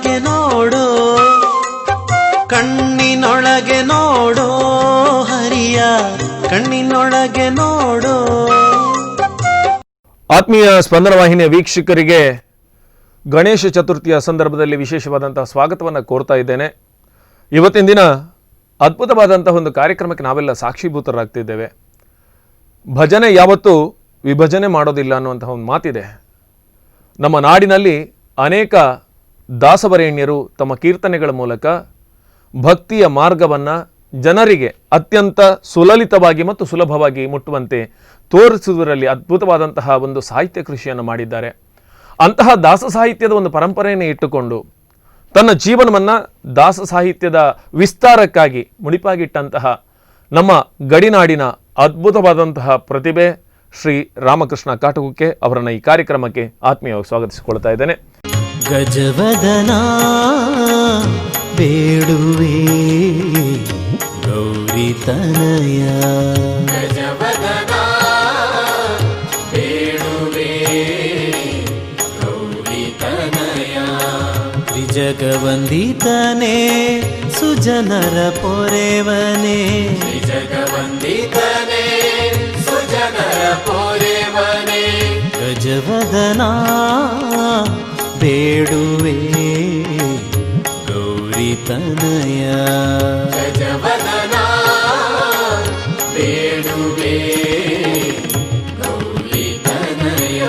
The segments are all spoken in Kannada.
ಕಣ್ಣಿನೊಳಗೆ ನೋಡೋ, ಕಣ್ಣಿನೊಳಗೆ ನೋಡೋ ಹರಿಯ, ಕಣ್ಣಿನೊಳಗೆ ನೋಡೋ. ಆತ್ಮೀಯ ಸ್ಪಂದನ ವಾಹಿನಿಯ ವೀಕ್ಷಕರಿಗೆ ಗಣೇಶ ಚತುರ್ಥಿಯ ಸಂದರ್ಭದಲ್ಲಿ ವಿಶೇಷವಾದಂತಹ ಸ್ವಾಗತವನ್ನು ಕೋರ್ತಾ ಇದ್ದೇನೆ. ಇವತ್ತಿನ ದಿನ ಅದ್ಭುತವಾದಂತಹ ಒಂದು ಕಾರ್ಯಕ್ರಮಕ್ಕೆ ನಾವೆಲ್ಲ ಸಾಕ್ಷೀಭೂತರಾಗ್ತಿದ್ದೇವೆ. ಭಜನೆ ಯಾವತ್ತೂ ವಿಭಜನೆ ಮಾಡೋದಿಲ್ಲ ಅನ್ನುವಂತಹ ಒಂದು ಮಾತಿದೆ. ನಮ್ಮ ನಾಡಿನಲ್ಲಿ ಅನೇಕ ದಾಸವರೇಣ್ಯರು ತಮ್ಮ ಕೀರ್ತನೆಗಳ ಮೂಲಕ ಭಕ್ತಿಯ ಮಾರ್ಗವನ್ನು ಜನರಿಗೆ ಅತ್ಯಂತ ಸುಲಲಿತವಾಗಿ ಮತ್ತು ಸುಲಭವಾಗಿ ಮುಟ್ಟುವಂತೆ ತೋರಿಸುವುದರಲ್ಲಿ ಅದ್ಭುತವಾದಂತಹ ಒಂದು ಸಾಹಿತ್ಯ ಕೃಷಿಯನ್ನು ಮಾಡಿದ್ದಾರೆ. ಅಂತಹ ದಾಸ ಸಾಹಿತ್ಯದ ಒಂದು ಪರಂಪರೆಯನ್ನು ಇಟ್ಟುಕೊಂಡು ತನ್ನ ಜೀವನವನ್ನು ದಾಸ ಸಾಹಿತ್ಯದ ವಿಸ್ತಾರಕ್ಕಾಗಿ ಮುಡಿಪಾಗಿಟ್ಟಂತಹ ನಮ್ಮ ಗಡಿನಾಡಿನ ಅದ್ಭುತವಾದಂತಹ ಪ್ರತಿಭೆ ಶ್ರೀ ರಾಮಕೃಷ್ಣ ಕಾಟಗುಕ್ಕೆ ಅವರನ್ನು ಈ ಕಾರ್ಯಕ್ರಮಕ್ಕೆ ಆತ್ಮೀಯವಾಗಿ ಸ್ವಾಗತಿಸಿಕೊಳ್ತಾ ಇದ್ದೇನೆ. ಗಜವದನ ಬೇಡುವೆ ಗೌರಿ ತನಯ, ಗಜವದನ ಬೇಡುವೆ ಗೌರಿ ತನಯ, ತ್ರಿಜಗವಂದಿತನೇ ಸುಜನರ ಪೊರೆವನೇ, ತ್ರಿಜಗವಂದಿತನೇ ಸುಜನರ ಪೊರೆವನೇ, ಗಜವದನ ಬೇಡುವೆ ಗೌರಿ ತನಯ, ಗಜವದನ ಬೇಡುವೆ ಗೌರಿ ತನಯ.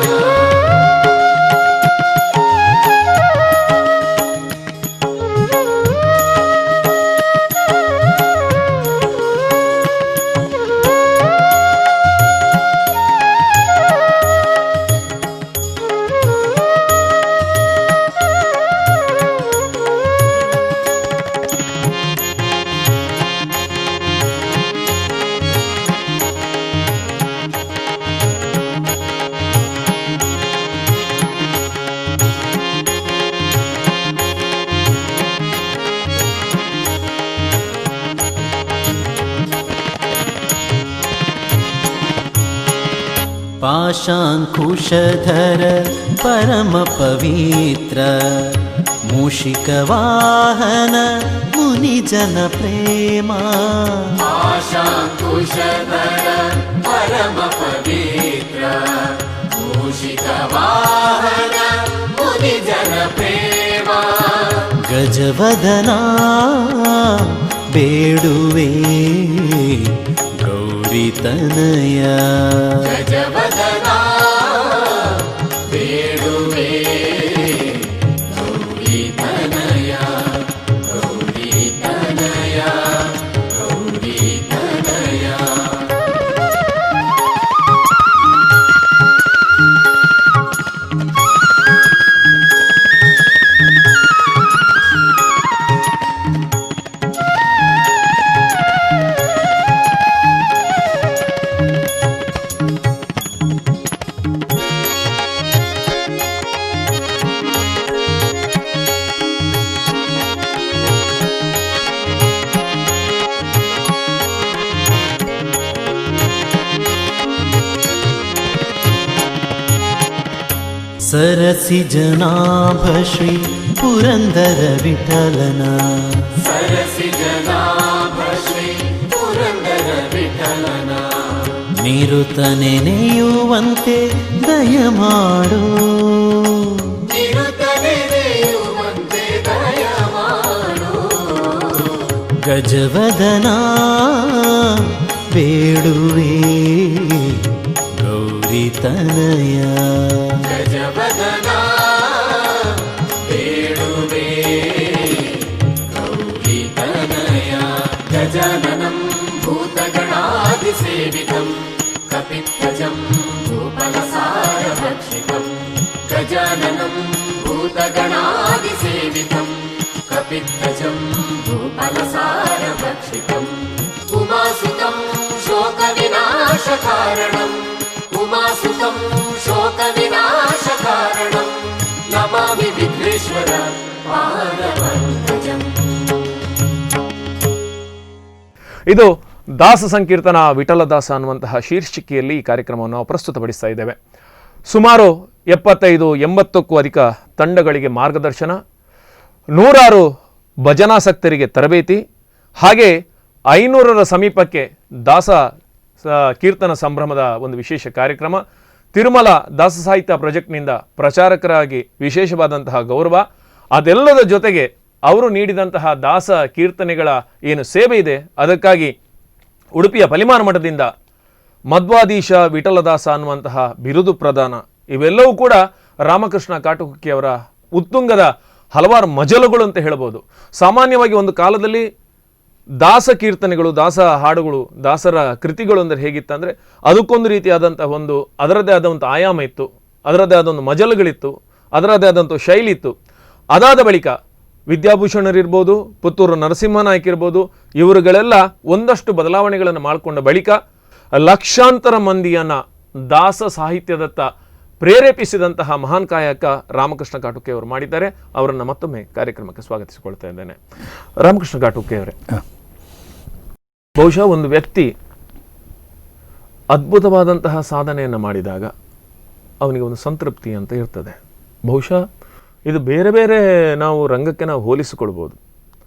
पाशाङ्कुशधर परम पवित्र, मूषिकवाहन मुनिजन प्रेमा, पाशाङ्कुशधर परम पवित्र, मूषिकवाहन मुनिजन प्रेमा, गजवदना ಬೇಡುವೆ ಗೌರಿ ತನಯ, ಗಜವದನ ಬೇಡುವೆ ಗೌರಿ ತನಯ, ಗೌರಿ ತನಯ, ಗೌರಿ ತನಯ. सरसि जनाभ श्री पुरंदर विठलना, सरसि जनाभ श्री पुरंदर विठलना, ನಿರುತನೆ ನೆಯುವಂತೆ ದಯಮಾಡು, ನಿರುತನೆ ನೆಯುವಂತೆ ದಯಮಾಡು, ಗಜವದನ ಬೇಡುವೆ ಗೌರಿ ತನಯ, ಗಜವದನ ಬೇಡುವೆ ಗೌರಿ ತನಯ, ಗಜಾನನಂ ಭೂತಗಣಾಧಿಸೇವಿತಂ ಕಪಿಧ್ವಜಂ ಭೂಪಲಸಾರಭಕ್ಷಿತಂ, ಗಜಾನನಂ ಭೂತಗಣಾಧಿಸೇವಿತಂ ಕಪಿಧ್ವಜಂ ಭೂಪಲಸಾರಭಕ್ಷಿತಂ, ಉಮಾಸುತಂ ಶೋಕವಿನಾಶಕಾರಣಂ, ಉಮಾಸುತಂ ಶೋಕವಿನಾಶಕಾರಣಂ, ನಮಾಮಿ ವಿಘ್ನೇಶ್ವರ ಪಾದಪಂಕಜಂ. ಇದು ದಾಸ ಸಂಕೀರ್ತನ ವಿಠಲದಾಸ ಅನ್ನುವಂತಹ ಶೀರ್ಷಿಕೆಯಲ್ಲಿ ಈ ಕಾರ್ಯಕ್ರಮವನ್ನು ನಾವು ಪ್ರಸ್ತುತಪಡಿಸ್ತಾ ಇದ್ದೇವೆ. ಸುಮಾರು 75-80ಕ್ಕೂ ಅಧಿಕ ತಂಡಗಳಿಗೆ ಮಾರ್ಗದರ್ಶನ, 100 ಭಜನಾಸಕ್ತರಿಗೆ ತರಬೇತಿ, ಹಾಗೆ 500ರ ಸಮೀಪಕ್ಕೆ ದಾಸ ಕೀರ್ತನ ಸಂಭ್ರಮದ ಒಂದು ವಿಶೇಷ ಕಾರ್ಯಕ್ರಮ, ತಿರುಮಲ ದಾಸ ಸಾಹಿತ್ಯ ಪ್ರಾಜೆಕ್ಟ್ನಿಂದ ಪ್ರಚಾರಕರಾಗಿ ವಿಶೇಷವಾದಂತಹ ಗೌರವ, ಅದೆಲ್ಲದ ಜೊತೆಗೆ ಅವರು ನೀಡಿದಂತಹ ದಾಸ ಕೀರ್ತನೆಗಳ ಏನು ಸೇವೆ ಇದೆ ಅದಕ್ಕಾಗಿ ಉಡುಪಿಯ ಪಲಿಮಾನ ಮಠದಿಂದ ಮಧ್ವಾಧೀಶ ವಿಠಲದಾಸ ಅನ್ನುವಂತಹ ಬಿರುದು ಪ್ರದಾನ, ಇವೆಲ್ಲವೂ ಕೂಡ ರಾಮಕೃಷ್ಣ ಕಾಟುಕುಕ್ಕಿಯವರ ಉತ್ತುಂಗದ ಹಲವಾರು ಮಜಲುಗಳು ಅಂತ ಹೇಳ್ಬೋದು. ಸಾಮಾನ್ಯವಾಗಿ ಒಂದು ಕಾಲದಲ್ಲಿ ದಾಸ ಕೀರ್ತನೆಗಳು, ದಾಸ ಹಾಡುಗಳು, ದಾಸರ ಕೃತಿಗಳು ಅಂದರೆ ಹೇಗಿತ್ತಂದರೆ ಅದಕ್ಕೊಂದು ರೀತಿಯಾದಂಥ ಅದರದ್ದೇ ಆದ ಒಂದು ಆಯಾಮ ಇತ್ತು, ಅದರದ್ದೇ ಆದ ಒಂದು ಮಜಲುಗಳಿತ್ತು, ಅದರದ್ದೇ ಆದಂಥ ಶೈಲಿ ಇತ್ತು. ಅದಾದ ಬಳಿಕ ವಿದ್ಯಾಭೂಷಣರಿರ್ಬೋದು, ಪುತ್ತೂರು ನರಸಿಂಹನಾಯ್ಕ ಇರ್ಬೋದು, ಇವರುಗಳೆಲ್ಲ ಒಂದಷ್ಟು ಬದಲಾವಣೆಗಳನ್ನು ಮಾಡಿಕೊಂಡ ಬಳಿಕ ಲಕ್ಷಾಂತರ ಮಂದಿಯನ್ನು ದಾಸ ಸಾಹಿತ್ಯದತ್ತ ಪ್ರೇರೇಪಿಸಿದಂತಹ ಮಹಾನ್ ಕಾಯಕ ರಾಮಕೃಷ್ಣ ಕಾಟುಕೆ ಅವರು ಮಾಡಿದ್ದಾರೆ. ಅವರನ್ನು ಮತ್ತೊಮ್ಮೆ ಕಾರ್ಯಕ್ರಮಕ್ಕೆ ಸ್ವಾಗತಿಸಿಕೊಳ್ತಾ ಇದ್ದೇನೆ. ರಾಮಕೃಷ್ಣ ಕಾಟುಕೆ ಅವರೇ, ಬಹುಶಃ ಒಂದು ವ್ಯಕ್ತಿ ಅದ್ಭುತವಾದಂತಹ ಸಾಧನೆಯನ್ನು ಮಾಡಿದಾಗ ಅವನಿಗೆ ಒಂದು ಸಂತೃಪ್ತಿ ಅಂತ ಇರ್ತದೆ. ಬಹುಶಃ ಇದು ಬೇರೆ ಬೇರೆ ನಾವು ರಂಗಕ್ಕೆ ನಾವು ಹೋಲಿಸಿಕೊಳ್ಬೋದು,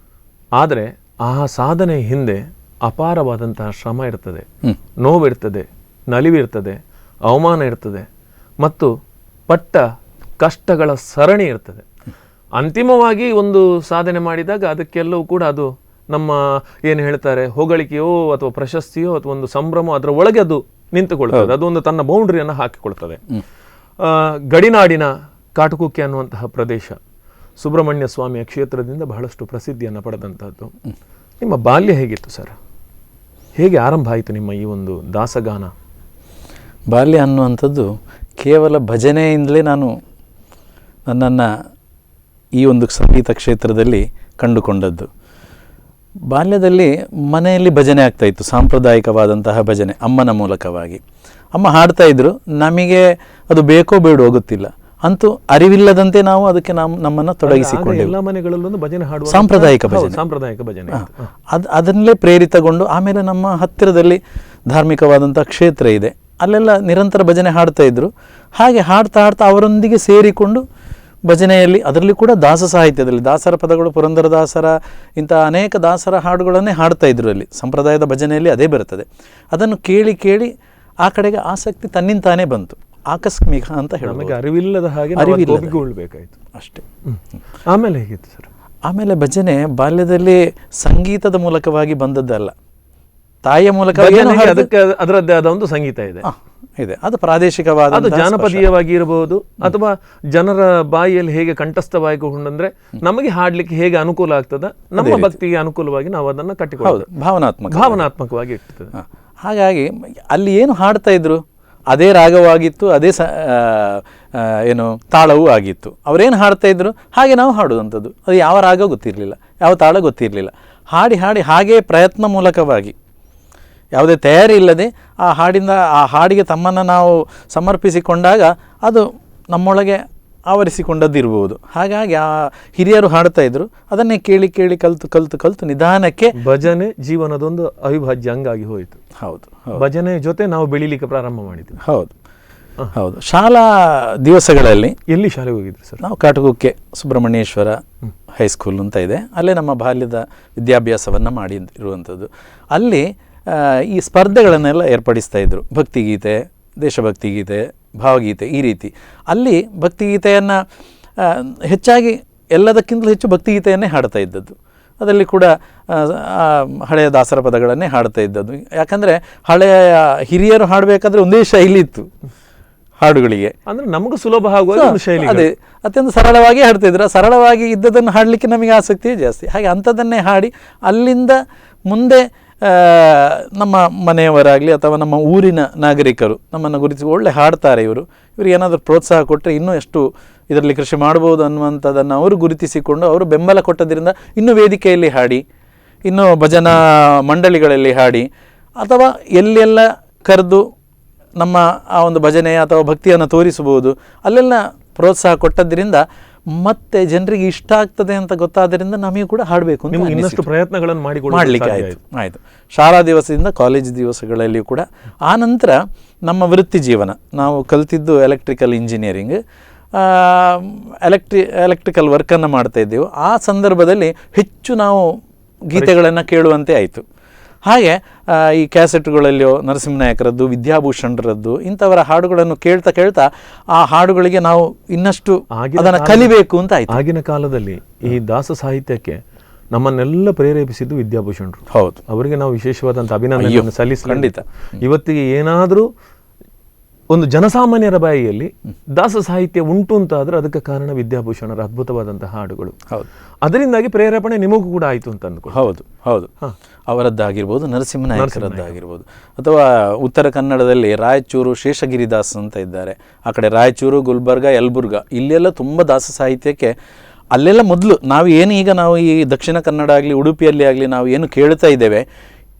ಆದರೆ ಆ ಸಾಧನೆ ಹಿಂದೆ ಅಪಾರವಾದಂತಹ ಶ್ರಮ ಇರ್ತದೆ, ನೋವಿರ್ತದೆ, ನಲಿವಿರ್ತದೆ, ಅವಮಾನ ಇರ್ತದೆ ಮತ್ತು ಪಟ್ಟ ಕಷ್ಟಗಳ ಸರಣಿ ಇರ್ತದೆ. ಅಂತಿಮವಾಗಿ ಒಂದು ಸಾಧನೆ ಮಾಡಿದಾಗ ಅದಕ್ಕೆಲ್ಲವೂ ಕೂಡ ಅದು ನಮ್ಮ ಏನು ಹೇಳ್ತಾರೆ ಹೊಗಳಿಕೆಯೋ ಅಥವಾ ಪ್ರಶಸ್ತಿಯೋ ಅಥವಾ ಒಂದು ಸಂಭ್ರಮ ಅದರ ಒಳಗೆ ಅದು ನಿಂತುಕೊಳ್ತದೆ, ಅದು ಒಂದು ತನ್ನ ಬೌಂಡ್ರಿಯನ್ನು ಹಾಕಿಕೊಳ್ತದೆ. ಗಡಿನಾಡಿನ ಕಾಟುಕುಕ್ಕೆ ಅನ್ನುವಂತಹ ಪ್ರದೇಶ ಸುಬ್ರಹ್ಮಣ್ಯ ಸ್ವಾಮಿಯ ಕ್ಷೇತ್ರದಿಂದ ಬಹಳಷ್ಟು ಪ್ರಸಿದ್ಧಿಯನ್ನು ಪಡೆದಂಥದ್ದು. ನಿಮ್ಮ ಬಾಲ್ಯ ಹೇಗಿತ್ತು ಸರ್? ಹೇಗೆ ಆರಂಭ ಆಯಿತು ನಿಮ್ಮ ಈ ಒಂದು ದಾಸಗಾನ? ಬಾಲ್ಯ ಅನ್ನುವಂಥದ್ದು ಕೇವಲ ಭಜನೆಯಿಂದಲೇ ನಾನು ನನ್ನನ್ನು ಈ ಒಂದು ಸಂಗೀತ ಕ್ಷೇತ್ರದಲ್ಲಿ ಕಂಡುಕೊಂಡದ್ದು. ಬಾಲ್ಯದಲ್ಲಿ ಮನೆಯಲ್ಲಿ ಭಜನೆ ಆಗ್ತಾಯಿತ್ತು, ಸಾಂಪ್ರದಾಯಿಕವಾದಂತಹ ಭಜನೆ ಅಮ್ಮನ ಮೂಲಕವಾಗಿ. ಅಮ್ಮ ಹಾಡ್ತಾಯಿದ್ರು, ನಮಗೆ ಅದು ಬೇಕೋ ಬೇಡೋ ಗೊತ್ತಿಲ್ಲ, ಅಂತೂ ಅರಿವಿಲ್ಲದಂತೆ ನಾವು ಅದಕ್ಕೆ ನಮ್ಮನ್ನು ತೊಡಗಿಸಿಕೊಂಡೆವು. ಎಲ್ಲ ಮನೆಗಳಲ್ಲೂ ಭಜನೆ ಹಾಡುವ ಸಾಂಪ್ರದಾಯಿಕ ಭಜನೆ ಅದನ್ನಲೇ ಪ್ರೇರಿತಗೊಂಡು ಆಮೇಲೆ ನಮ್ಮ ಹತ್ತಿರದಲ್ಲಿ ಧಾರ್ಮಿಕವಾದಂಥ ಕ್ಷೇತ್ರ ಇದೆ, ಅಲ್ಲೆಲ್ಲ ನಿರಂತರ ಭಜನೆ ಹಾಡ್ತಾ ಇದ್ರು. ಹಾಗೆ ಹಾಡ್ತಾ ಹಾಡ್ತಾ ಅವರೊಂದಿಗೆ ಸೇರಿಕೊಂಡು ಭಜನೆಯಲ್ಲಿ, ಅದರಲ್ಲಿ ಕೂಡ ದಾಸ ಸಾಹಿತ್ಯದಲ್ಲಿ ದಾಸರ ಪದಗಳು, ಪುರಂದರದಾಸರ ಇಂಥ ಅನೇಕ ದಾಸರ ಹಾಡುಗಳನ್ನೇ ಹಾಡ್ತಾ ಇದ್ರು. ಅಲ್ಲಿ ಸಂಪ್ರದಾಯದ ಭಜನೆಯಲ್ಲಿ ಅದೇ ಬರ್ತದೆ. ಅದನ್ನು ಕೇಳಿ ಕೇಳಿ ಆ ಕಡೆಗೆ ಆಸಕ್ತಿ ತನ್ನಿಂತಾನೇ ಬಂತು, ಆಕಸ್ಮಿಕ ಅಂತ ಹೇಳೋದು. ಅರಿವಿಲ್ಲದ ಹಾಗೆ ಅರಿವಿಲ್ಲಬೇಕಾಯ್ತು ಅಷ್ಟೇ. ಆಮೇಲೆ ಹೇಗಿತ್ತು ಸರ್? ಆಮೇಲೆ ಭಜನೆ ಬಾಲ್ಯದಲ್ಲಿ ಸಂಗೀತದ ಮೂಲಕವಾಗಿ ಬಂದದ್ದಲ್ಲ, ತಾಯಿಯ ಮೂಲಕ ಅದಕ್ಕೆ ಅದರದ್ದೇ ಆದ ಒಂದು ಸಂಗೀತ ಇದೆ, ಅದು ಪ್ರಾದೇಶಿಕವಾದ, ಅದು ಜಾನಪದೀಯವಾಗಿ ಇರಬಹುದು ಅಥವಾ ಜನರ ಬಾಯಿಯಲ್ಲಿ ಹೇಗೆ ಕಂಠಸ್ಥವಾಗಿಕೊಂಡ್ರೆ ನಮಗೆ ಹಾಡ್ಲಿಕ್ಕೆ ಹೇಗೆ ಅನುಕೂಲ ಆಗ್ತದ, ನಮ್ಮ ಭಕ್ತಿಗೆ ಅನುಕೂಲವಾಗಿ ನಾವು ಅದನ್ನು ಕಟ್ಟಿಕೊಳ್ಳೋದು, ಭಾವನಾತ್ಮಕವಾಗಿ ಇರ್ತದೆ. ಹಾಗಾಗಿ ಅಲ್ಲಿ ಏನು ಹಾಡ್ತಾ ಇದ್ರು ಅದೇ ರಾಗವಾಗಿತ್ತು, ಅದೇ ಏನು ತಾಳವೂ ಆಗಿತ್ತು. ಅವರೇನು ಹಾಡ್ತಾ ಇದ್ರು ಹಾಗೆ ನಾವು ಹಾಡುವಂಥದ್ದು. ಅದು ಯಾವ ರಾಗ ಗೊತ್ತಿರಲಿಲ್ಲ, ಯಾವ ತಾಳ ಗೊತ್ತಿರಲಿಲ್ಲ. ಹಾಡಿ ಹಾಡಿ ಹಾಗೇ ಪ್ರಯತ್ನ ಮೂಲಕವಾಗಿ, ಯಾವುದೇ ತಯಾರಿ ಇಲ್ಲದೆ ಆ ಹಾಡಿಗೆ ತಮ್ಮನ್ನು ನಾವು ಸಮರ್ಪಿಸಿಕೊಂಡಾಗ ಅದು ನಮ್ಮೊಳಗೆ ಆವರಿಸಿಕೊಂಡದ್ದಿರ್ಬೋದು. ಹಾಗಾಗಿ ಆ ಹಿರಿಯರು ಹಾಡ್ತಾ ಇದ್ರು, ಅದನ್ನೇ ಕೇಳಿ ಕೇಳಿ ಕಲಿತು ನಿಧಾನಕ್ಕೆ ಭಜನೆ ಜೀವನದೊಂದು ಅವಿಭಾಜ್ಯ ಅಂಗಾಗಿ ಹೋಯಿತು. ಹೌದು, ಭಜನೆ ಜೊತೆ ನಾವು ಬೆಳೀಲಿಕ್ಕೆ ಪ್ರಾರಂಭ ಮಾಡಿದ್ವಿ. ಹೌದು. ಶಾಲಾ ದಿವಸಗಳಲ್ಲಿ ಎಲ್ಲಿ ಶಾಲೆಗೆ ಹೋಗಿದ್ರಿ ಸರ್? ನಾವು ಕಾಟುಕುಕ್ಕೆ ಸುಬ್ರಹ್ಮಣ್ಯೇಶ್ವರ ಹೈಸ್ಕೂಲ್ ಅಂತ ಇದೆ, ಅಲ್ಲೇ ನಮ್ಮ ಬಾಲ್ಯದ ವಿದ್ಯಾಭ್ಯಾಸವನ್ನು ಮಾಡಿರುವಂಥದ್ದು. ಅಲ್ಲಿ ಈ ಸ್ಪರ್ಧೆಗಳನ್ನೆಲ್ಲ ಏರ್ಪಡಿಸ್ತಾ ಇದ್ರು, ಭಕ್ತಿಗೀತೆ, ದೇಶಭಕ್ತಿ ಗೀತೆ, ಭಾವಗೀತೆ, ಈ ರೀತಿ. ಅಲ್ಲಿ ಭಕ್ತಿಗೀತೆಯನ್ನು ಹೆಚ್ಚಾಗಿ ಎಲ್ಲದಕ್ಕಿಂತಲೂ ಹೆಚ್ಚು ಭಕ್ತಿಗೀತೆಯನ್ನೇ ಹಾಡ್ತಾ ಇದ್ದದ್ದು. ಅದರಲ್ಲಿ ಕೂಡ ಹಳೆಯ ದಾಸರ ಪದಗಳನ್ನೇ ಹಾಡ್ತಾ ಇದ್ದದ್ದು. ಯಾಕಂದರೆ ಹಳೆಯ ಹಿರಿಯರು ಹಾಡಬೇಕಾದ್ರೆ ಒಂದೇ ಶೈಲಿ ಇತ್ತು ಹಾಡುಗಳಿಗೆ, ಅಂದರೆ ನಮಗೂ ಸುಲಭ ಆಗುವ ಒಂದು ಶೈಲಿ, ಅದೇ ಅತ್ಯಂತ ಸರಳವಾಗಿ ಹಾಡ್ತಾ ಇದ್ರು. ಸರಳವಾಗಿ ಇದ್ದದನ್ನು ಹಾಡಲಿಕ್ಕೆ ನಮಗೆ ಆಸಕ್ತಿಯೇ ಜಾಸ್ತಿ. ಹಾಗೆ ಅಂಥದ್ದನ್ನೇ ಹಾಡಿ ಅಲ್ಲಿಂದ ಮುಂದೆ ನಮ್ಮ ಮನೆಯವರಾಗಲಿ ಅಥವಾ ನಮ್ಮ ಊರಿನ ನಾಗರಿಕರು ನಮ್ಮನ್ನು ಗುರುತಿಸಿ ಒಳ್ಳೆ ಹಾಡ್ತಾರೆ ಇವ್ರಿಗೆ ಏನಾದರೂ ಪ್ರೋತ್ಸಾಹ ಕೊಟ್ಟರೆ ಇನ್ನೂ ಎಷ್ಟು ಇದರಲ್ಲಿ ಕೃಷಿ ಮಾಡ್ಬೋದು ಅನ್ನುವಂಥದ್ದನ್ನು ಅವರು ಗುರುತಿಸಿಕೊಂಡು ಅವರು ಬೆಂಬಲ ಕೊಟ್ಟದ್ರಿಂದ ಇನ್ನೂ ವೇದಿಕೆಯಲ್ಲಿ ಹಾಡಿ, ಇನ್ನೂ ಭಜನಾ ಮಂಡಳಿಗಳಲ್ಲಿ ಹಾಡಿ, ಅಥವಾ ಎಲ್ಲೆಲ್ಲ ಕರೆದು ನಮ್ಮ ಆ ಒಂದು ಭಜನೆ ಅಥವಾ ಭಕ್ತಿಯನ್ನು ತೋರಿಸಬಹುದು ಅಲ್ಲೆಲ್ಲ ಪ್ರೋತ್ಸಾಹ ಕೊಟ್ಟದ್ರಿಂದ ಮತ್ತೆ ಜನರಿಗೆ ಇಷ್ಟ ಆಗ್ತದೆ ಅಂತ ಗೊತ್ತಾದ್ದರಿಂದ ನಮಗೆ ಕೂಡ ಹಾಡಬೇಕು ಅಂತ ಇನ್ನಷ್ಟು ಪ್ರಯತ್ನಗಳನ್ನು ಮಾಡಲಿಕ್ಕೆ ಆಯಿತು. ಶಾಲಾ ದಿವಸದಿಂದ ಕಾಲೇಜ್ ದಿವಸಗಳಲ್ಲಿಯೂ ಕೂಡ. ಆ ನಂತರ ನಮ್ಮ ವೃತ್ತಿ ಜೀವನ, ನಾವು ಕಲಿತಿದ್ದು ಎಲೆಕ್ಟ್ರಿಕಲ್ ಇಂಜಿನಿಯರಿಂಗ್, ಎಲೆಕ್ಟ್ರಿಕಲ್ ವರ್ಕನ್ನು ಮಾಡ್ತಾ ಇದ್ದೆವು. ಆ ಸಂದರ್ಭದಲ್ಲಿ ಹೆಚ್ಚು ನಾವು ಗೀತೆಗಳನ್ನು ಕೇಳುವಂತೆ ಆಯಿತು. ಹಾಗೆ ಈ ಕ್ಯಾಸೆಟ್ಗಳಲ್ಲಿಯೋ ನರಸಿಂಹನಾಯಕರದ್ದು, ವಿದ್ಯಾಭೂಷಣರದ್ದು ಇಂಥವರ ಹಾಡುಗಳನ್ನು ಕೇಳ್ತಾ ಕೇಳ್ತಾ ಆ ಹಾಡುಗಳಿಗೆ ನಾವು ಇನ್ನಷ್ಟು ಅದನ್ನು ಕಲಿಬೇಕು ಅಂತ ಆಯಿತು. ಆಗಿನ ಕಾಲದಲ್ಲಿ ಈ ದಾಸ ಸಾಹಿತ್ಯಕ್ಕೆ ನಮ್ಮನ್ನೆಲ್ಲ ಪ್ರೇರೇಪಿಸಿದ್ದು ವಿದ್ಯಾಭೂಷಣರು. ಹೌದು, ಅವರಿಗೆ ನಾವು ವಿಶೇಷವಾದಂಥ ಅಭಿನಂದನೆಯನ್ನು ಸಲ್ಲಿಸಿ. ಖಂಡಿತ ಇವತ್ತಿಗೆ ಏನಾದರೂ ಒಂದು ಜನಸಾಮಾನ್ಯರ ಬಾಯಿಯಲ್ಲಿ ದಾಸ ಸಾಹಿತ್ಯ ಉಂಟು ಅಂತ ಆದ್ರೆ ಅದಕ್ಕೆ ಕಾರಣ ವಿದ್ಯಾಭೂಷಣರ ಅದ್ಭುತವಾದಂತಹ ಹಾಡುಗಳು. ಹೌದು, ಅದರಿಂದಾಗಿ ಪ್ರೇರೇಪಣೆ ನಿಮಗೂ ಕೂಡ ಆಯಿತು ಅಂತ ಅಂದ್ಕೊಂಡು. ಹೌದು ಹೌದು, ಅವರದ್ದಾಗಿರ್ಬೋದು, ನರಸಿಂಹನಾಯಕರದ್ದಾಗಿರ್ಬೋದು, ಅಥವಾ ಉತ್ತರ ಕನ್ನಡದಲ್ಲಿ ರಾಯಚೂರು ಶೇಷಗಿರಿದಾಸ್ ಅಂತ ಇದ್ದಾರೆ. ಆ ಕಡೆ ರಾಯಚೂರು, ಗುಲ್ಬರ್ಗ, ಯಲಬುರ್ಗಾ ಇಲ್ಲೆಲ್ಲ ತುಂಬ ದಾಸ ಸಾಹಿತ್ಯಕ್ಕೆ ಅಲ್ಲೆಲ್ಲ ಮೊದಲು ನಾವು ಏನು ಈಗ ನಾವು ಈ ದಕ್ಷಿಣ ಕನ್ನಡ ಆಗಲಿ ಉಡುಪಿಯಲ್ಲಿ ಆಗಲಿ ನಾವು ಏನು ಕೇಳ್ತಾ ಇದ್ದೇವೆ,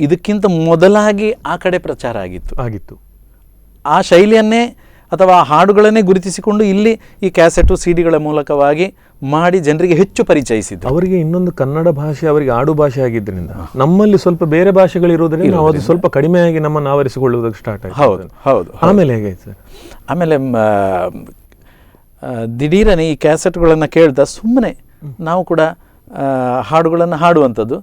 ಇದಕ್ಕಿಂತ ಮೊದಲಾಗಿ ಆ ಕಡೆ ಪ್ರಚಾರ ಆಗಿತ್ತು. ಆ ಶೈಲಿಯನ್ನೇ ಅಥವಾ ಆ ಹಾಡುಗಳನ್ನೇ ಗುರುತಿಸಿಕೊಂಡು ಇಲ್ಲಿ ಈ ಕ್ಯಾಸೆಟು ಸಿಡಿಗಳ ಮೂಲಕವಾಗಿ ಮಾಡಿ ಜನರಿಗೆ ಹೆಚ್ಚು ಪರಿಚಯಿಸಿದ್ದು. ಅವರಿಗೆ ಇನ್ನೊಂದು ಕನ್ನಡ ಭಾಷೆ ಅವರಿಗೆ ಆಡು ಭಾಷೆ ಆಗಿದ್ದರಿಂದ ನಮ್ಮಲ್ಲಿ ಸ್ವಲ್ಪ ಬೇರೆ ಭಾಷೆಗಳಿರೋದ್ರಿಂದ ನಾವು ಅದು ಸ್ವಲ್ಪ ಕಡಿಮೆಯಾಗಿ ನಮ್ಮನ್ನು ಆವರಿಸಿಕೊಳ್ಳುವುದಕ್ಕೆ ಸ್ಟಾರ್ಟ್ ಆಯಿತು. ಹೌದು ಹೌದು. ಆಮೇಲೆ ಹೇಗಾಯ್ತು ಸರ್? ಆಮೇಲೆ ದಿಢೀರನೆ ಈ ಕ್ಯಾಸೆಟ್ಗಳನ್ನು ಕೇಳ್ತಾ ಸುಮ್ಮನೆ ನಾವು ಕೂಡ ಹಾಡುಗಳನ್ನು ಹಾಡುವಂಥದ್ದು,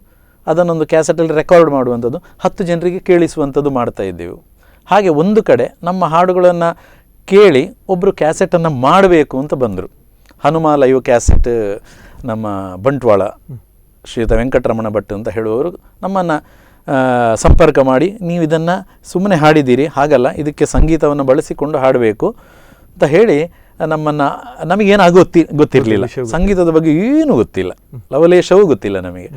ಅದನ್ನೊಂದು ಕ್ಯಾಸೆಟಲ್ಲಿ ರೆಕಾರ್ಡ್ ಮಾಡುವಂಥದ್ದು, 10 ಜನರಿಗೆ ಕೇಳಿಸುವಂಥದ್ದು ಮಾಡ್ತಾ ಇದ್ದೆವು. ಹಾಗೆ ಒಂದು ಕಡೆ ನಮ್ಮ ಹಾಡುಗಳನ್ನು ಕೇಳಿ ಒಬ್ಬರು ಕ್ಯಾಸೆಟನ್ನು ಮಾಡಬೇಕು ಅಂತ ಬಂದರು. ಹನುಮ ಲೈವ್ ಕ್ಯಾಸೆಟ್ ನಮ್ಮ ಬಂಟ್ವಾಳ ಶ್ರೀಯುತ ವೆಂಕಟರಮಣ ಭಟ್ ಅಂತ ಹೇಳುವವರು ನಮ್ಮನ್ನು ಸಂಪರ್ಕ ಮಾಡಿ, ನೀವು ಇದನ್ನು ಸುಮ್ಮನೆ ಹಾಡಿದ್ದೀರಿ, ಹಾಗಲ್ಲ ಇದಕ್ಕೆ ಸಂಗೀತವನ್ನು ಬಳಸಿಕೊಂಡು ಹಾಡಬೇಕು ಅಂತ ಹೇಳಿ ನಮಗೇನು ಗೊತ್ತಿರಲಿಲ್ಲ, ಸಂಗೀತದ ಬಗ್ಗೆ ಏನೂ ಗೊತ್ತಿಲ್ಲ, ಲವಲೇಶವೂ ಗೊತ್ತಿಲ್ಲ ನಮಗೆ.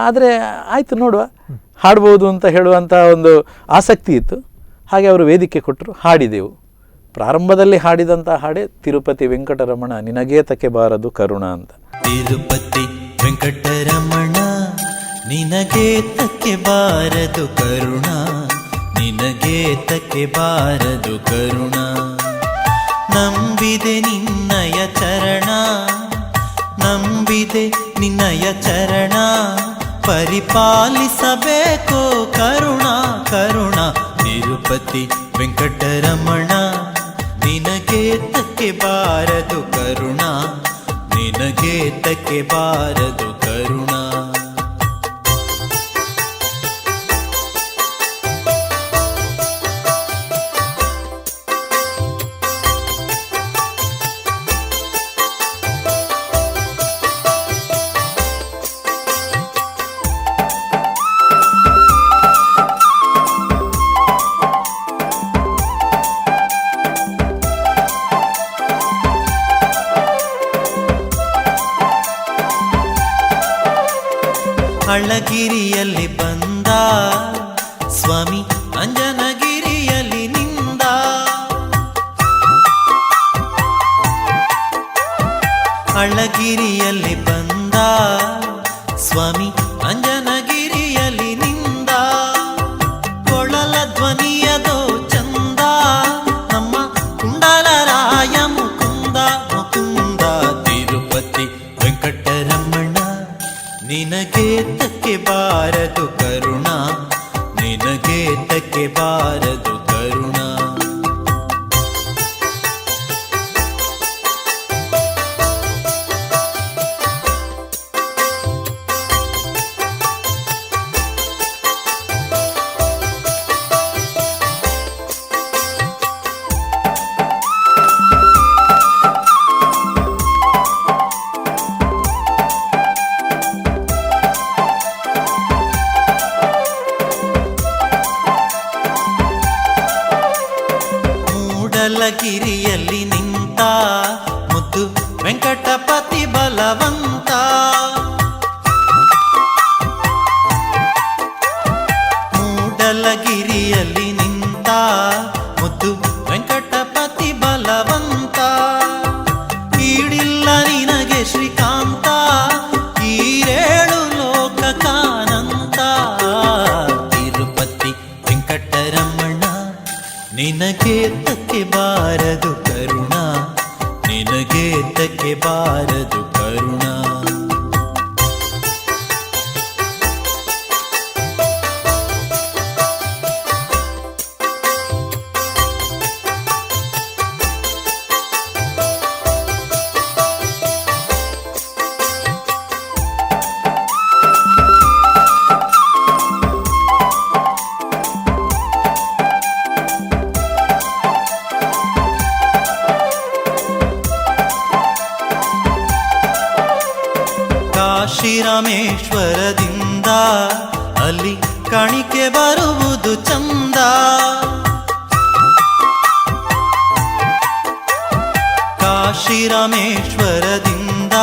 ಆದರೆ ಆಯಿತು ನೋಡುವ, ಹಾಡ್ಬೋದು ಅಂತ ಹೇಳುವಂಥ ಒಂದು ಆಸಕ್ತಿ ಇತ್ತು. ಹಾಗೆ ಅವರು ವೇದಿಕೆ ಕೊಟ್ಟರು, ಹಾಡಿದೆವು. ಪ್ರಾರಂಭದಲ್ಲಿ ಹಾಡಿದಂಥ ಹಾಡೆ ತಿರುಪತಿ ವೆಂಕಟರಮಣ ನಿನಗೇತಕ್ಕೆ ಬಾರದು ಕರುಣ ಅಂತ. ತಿರುಪತಿ ವೆಂಕಟರಮಣ ನಿನಗೇತಕ್ಕೆ ಬಾರದು ಕರುಣ, ನಿನಗೇತಕ್ಕೆ ಬಾರದು ಕರುಣ, ನಂಬಿದೆ ನಿನ್ನಯ ಚರಣ, ನಂಬಿದೆ ನಿನ್ನಯ ಚರಣ, ಪರಿಪಾಲಿಸಬೇಕು ಕರುಣ ಕರುಣ. ತಿರುಪತಿ ವೆಂಕಟರಮಣ ನಿನಗೇತಕ್ಕೆ ಬಾರದು ಕರುಣ, ನಿನಗೇತಕ್ಕೆ ಬಾರದು ಕರುಣ. ಅಳಗಿರಿಯಲ್ಲಿ ಬಂದ ಸ್ವಾಮಿ ಅಂಜನಗಿರಿಯಲ್ಲಿ ನಿಂದ, ಅಳಗಿರಿಯಲ್ಲಿ ಬಂದ ಸ್ವಾಮಿ ಅಂಜನಗಿರಿಯಲ್ಲಿ ನಿಂದ, ಕೊಳಲ ಧ್ವನಿಯದೋ ಚಂದ ನಮ್ಮ ಕುಂಡಲರಾಯ ಮುಕುಂದ ಮುಕುಂದ. ತಿರುಪತಿ ವೆಂಕಟರಮಣ ನಿನಗೇತಕ್ಕೆ ಬಾರದು ಕರುಣ, ನಿನಗೇತಕ್ಕೆ ಬಾರದು ಕರುಣ. ಮೂಡಲಗಿರಿಯಲ್ಲಿ ನಿಂತ ಮುದ್ದು ವೆಂಕಟಪತಿ ಬಲವಂತ, ಮೂಡಲಗಿರಿಯಲ್ಲಿ ನಿಂತ ಮುದ್ದು ವೆಂಕಟಪತಿ ಬಲವಂತ, ಈಡಿಲ್ಲ ನಿನಗೆ ಶ್ರೀಕಾಂತ, ಈರೇಳು ಲೋಕಕಾನಂತ. ತಿರುಪತಿ ವೆಂಕಟರಮಣ ನಿನಗೇತಕ್ಕೆ ಬಾರದು ಕರುಣ, ಕಾಶಿರಾಮೇಶ್ವರದಿಂದ ಅಲ್ಲಿ ಕಾಣಿಕೆ ಬರುವುದು ಚಂದ. ಕಾಶಿರಾಮೇಶ್ವರದಿಂದ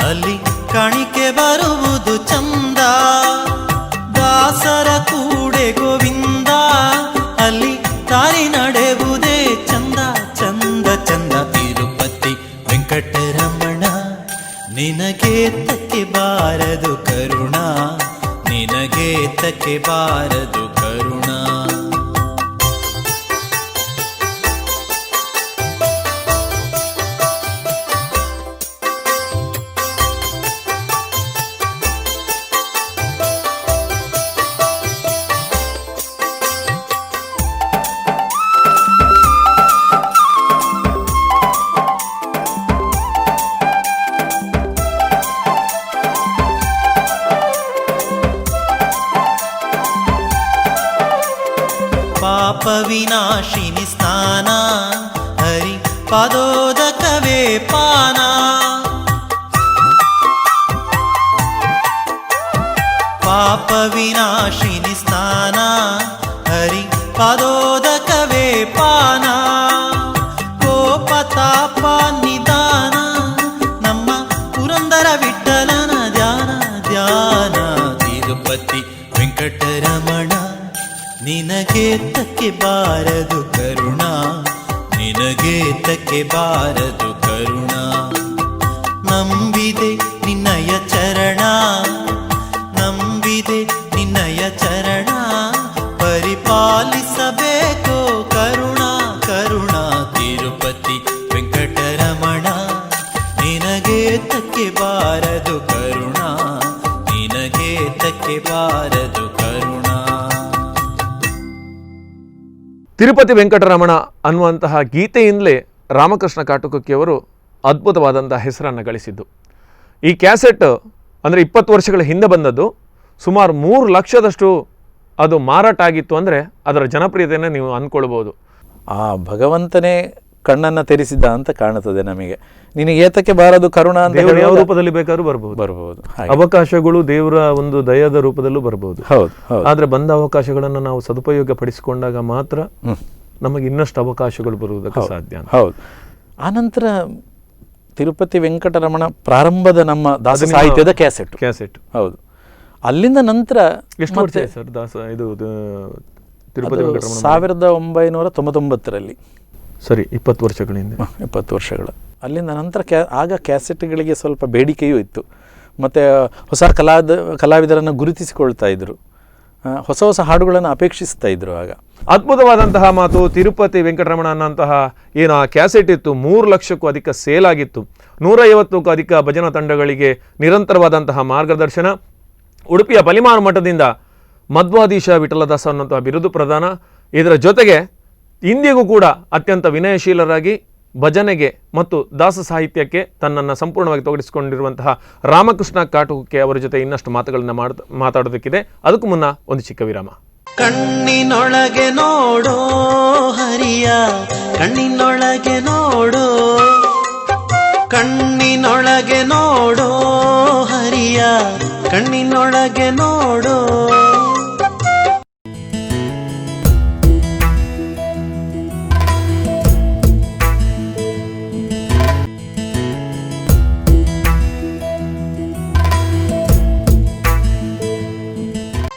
ಅಲ್ಲಿ ಕಾಣಿಕೆ ಬರುವುದು ಚಂದ. ದಾಸರ ಕೂಡೆ ಗೋವಿಂದ ಅಲ್ಲಿ ದಾರಿ ನಡೆಯುವುದೇ ಚಂದ ಚಂದ ಚಂದ. ತಿರುಪತಿ ವೆಂಕಟರಮಣ ನಿನಗೆ ತಕ್ಕೆ ಬಾರದು ಕರುಣ, ನಿನಗೆ ತಕ್ಕೆ ಬಾರದು ಕರುಣ. ಪಾಪ ವಿನಾಶಿನಿ ಸ್ನಾನ ಹರಿ ಪಾದೋದಕವೇ ಪಾನ. ಪಾಪ ವಿನಾಶಿನಿ ಸ್ನಾನ ಹರಿ ಪಾದೋದಕವೇ ಪಾನ. ಕೋಪ ತಾಪ ನಿದಾನ ನಮ್ಮ ಪುರಂದರ ವಿಠಲನ ಧ್ಯಾನ ಧ್ಯಾನ. ತಿರುಪತಿ ವೆಂಕಟರಮಣ ನಿನಗೆ ತಕ್ಕೆ ಬಾರದು ಕರುಣ, ನಿನಗೆ ತಕ್ಕೆ ಬಾರದು ಕರುಣ. ನಂಬಿದೆ ನಿನ್ನಯ ಚರಣ, ನಂಬಿದೆ ನಿನ್ನಯ ಚರಣ, ಪರಿಪಾಲಿಸಬೇಕು ಕರುಣ ಕರುಣ. ತಿರುಪತಿ ವೆಂಕಟರಮಣ ನಿನಗೆ ತಕ್ಕೆ ಬಾರದು ಕರುಣ, ನಿನಗೆ ತಕ್ಕೆ ಬಾರದು ಕರುಣ. ತಿರುಪತಿ ವೆಂಕಟರಮಣ ಅನ್ನುವಂತಹ ಗೀತೆಯಿಂದಲೇ ರಾಮಕೃಷ್ಣ ಕಾಟುಕಕ್ಕಿಯವರು ಅದ್ಭುತವಾದಂತಹ ಹೆಸರನ್ನು ಗಳಿಸಿದ್ದು. ಈ ಕ್ಯಾಸೆಟ್ ಅಂದರೆ 20 ವರ್ಷಗಳ ಹಿಂದೆ ಬಂದದ್ದು, ಸುಮಾರು 3 ಲಕ್ಷದಷ್ಟು ಅದು ಮಾರಾಟ ಆಗಿತ್ತು. ಅಂದರೆ ಅದರ ಜನಪ್ರಿಯತೆಯನ್ನು ನೀವು ಅಂದ್ಕೊಳ್ಬೋದು. ಆ ಭಗವಂತನೇ ಕಣ್ಣನ್ನು ತೆರೆಸಿದ್ದ ಅಂತ ಕಾಣುತ್ತದೆ ನಮಗೆ. ನಿನಗೆ ಏತಕ್ಕೆ ಬಾರದು ಕರುಣ ಅಂತ ದೇವರು ಯಾವ ರೂಪದಲ್ಲಿ ಬೇಕಾದ್ರೂ ಬರಬಹುದು. ಅವಕಾಶಗಳು ದೇವರ ಒಂದು ದಯದ ರೂಪದಲ್ಲೂ ಬರಬಹುದು. ಹೌದು. ಆದ್ರೆ ಬಂದ ಅವಕಾಶಗಳನ್ನು ನಾವು ಸದುಪಯೋಗ ಪಡಿಸಿಕೊಂಡಾಗ ಮಾತ್ರ ನಮಗೆ ಇನ್ನಷ್ಟು ಅವಕಾಶಗಳು ಬರುವುದಕ್ಕೆ ಸಾಧ್ಯ. ಹೌದು. ಆನಂತರ ತಿರುಪತಿ ವೆಂಕಟರಮಣ ಪ್ರಾರಂಭದ ನಮ್ಮ ದಾಸ ಸಾಹಿತ್ಯದ ಕ್ಯಾಸೆಟ್. ಹೌದು. ಅಲ್ಲಿಂದ ನಂತರ ಎಷ್ಟು ವರ್ಷ ಸರ್ ದಾಸ ಇದು ತಿರುಪತಿ ವೆಂಕಟರಮಣ? 1999ರಲ್ಲಿ. ಸರಿ, 20 ವರ್ಷಗಳಿಂದ. 20 ವರ್ಷಗಳ. ಅಲ್ಲಿಂದ ನಂತರ ಆಗ ಕ್ಯಾಸೆಟ್ಗಳಿಗೆ ಸ್ವಲ್ಪ ಬೇಡಿಕೆಯೂ ಇತ್ತು. ಮತ್ತು ಹೊಸ ಕಲಾವಿದರನ್ನು ಗುರುತಿಸಿಕೊಳ್ತಾ ಇದ್ರು, ಹೊಸ ಹೊಸ ಹಾಡುಗಳನ್ನು ಅಪೇಕ್ಷಿಸ್ತಾ ಇದ್ರು ಆಗ. ಅದ್ಭುತವಾದಂತಹ ಮಾತು. ತಿರುಪತಿ ವೆಂಕಟರಮಣ ಅನ್ನಂತಹ ಏನು ಆ ಕ್ಯಾಸೆಟ್ ಇತ್ತು, 3 ಲಕ್ಷಕ್ಕೂ ಅಧಿಕ ಸೇಲ್ ಆಗಿತ್ತು. 150ಕ್ಕೂ ಅಧಿಕ ಭಜನಾ ತಂಡಗಳಿಗೆ ನಿರಂತರವಾದಂತಹ ಮಾರ್ಗದರ್ಶನ. ಉಡುಪಿಯ ಪಲಿಮಾರು ಮಠದಿಂದ ಮಧ್ವಾಧೀಶ ವಿಠಲದಾಸ ಅನ್ನುವಂತಹ ಬಿರುದು ಪ್ರದಾನ. ಇದರ ಜೊತೆಗೆ ಇಂದಿಗೂ ಕೂಡ ಅತ್ಯಂತ ವಿನಯಶೀಲರಾಗಿ ಭಜನೆಗೆ ಮತ್ತು ದಾಸ ಸಾಹಿತ್ಯಕ್ಕೆ ತನ್ನನ್ನು ಸಂಪೂರ್ಣವಾಗಿ ತೊಡಗಿಸಿಕೊಂಡಿರುವಂತಹ ರಾಮಕೃಷ್ಣ ಕಾಟುಕೆ ಅವರ ಜೊತೆ ಇನ್ನಷ್ಟು ಮಾತುಗಳನ್ನು ಮಾತಾಡೋದಕ್ಕಿದೆ. ಅದಕ್ಕೂ ಮುನ್ನ ಒಂದು ಚಿಕ್ಕ ವಿರಾಮ. ಕಣ್ಣಿನೊಳಗೆ ನೋಡೋ ಹರಿಯ, ಕಣ್ಣಿನೊಳಗೆ ನೋಡೋ, ಕಣ್ಣಿನೊಳಗೆ ನೋಡೋ ಹರಿಯ, ಕಣ್ಣಿನೊಳಗೆ ನೋಡೋ.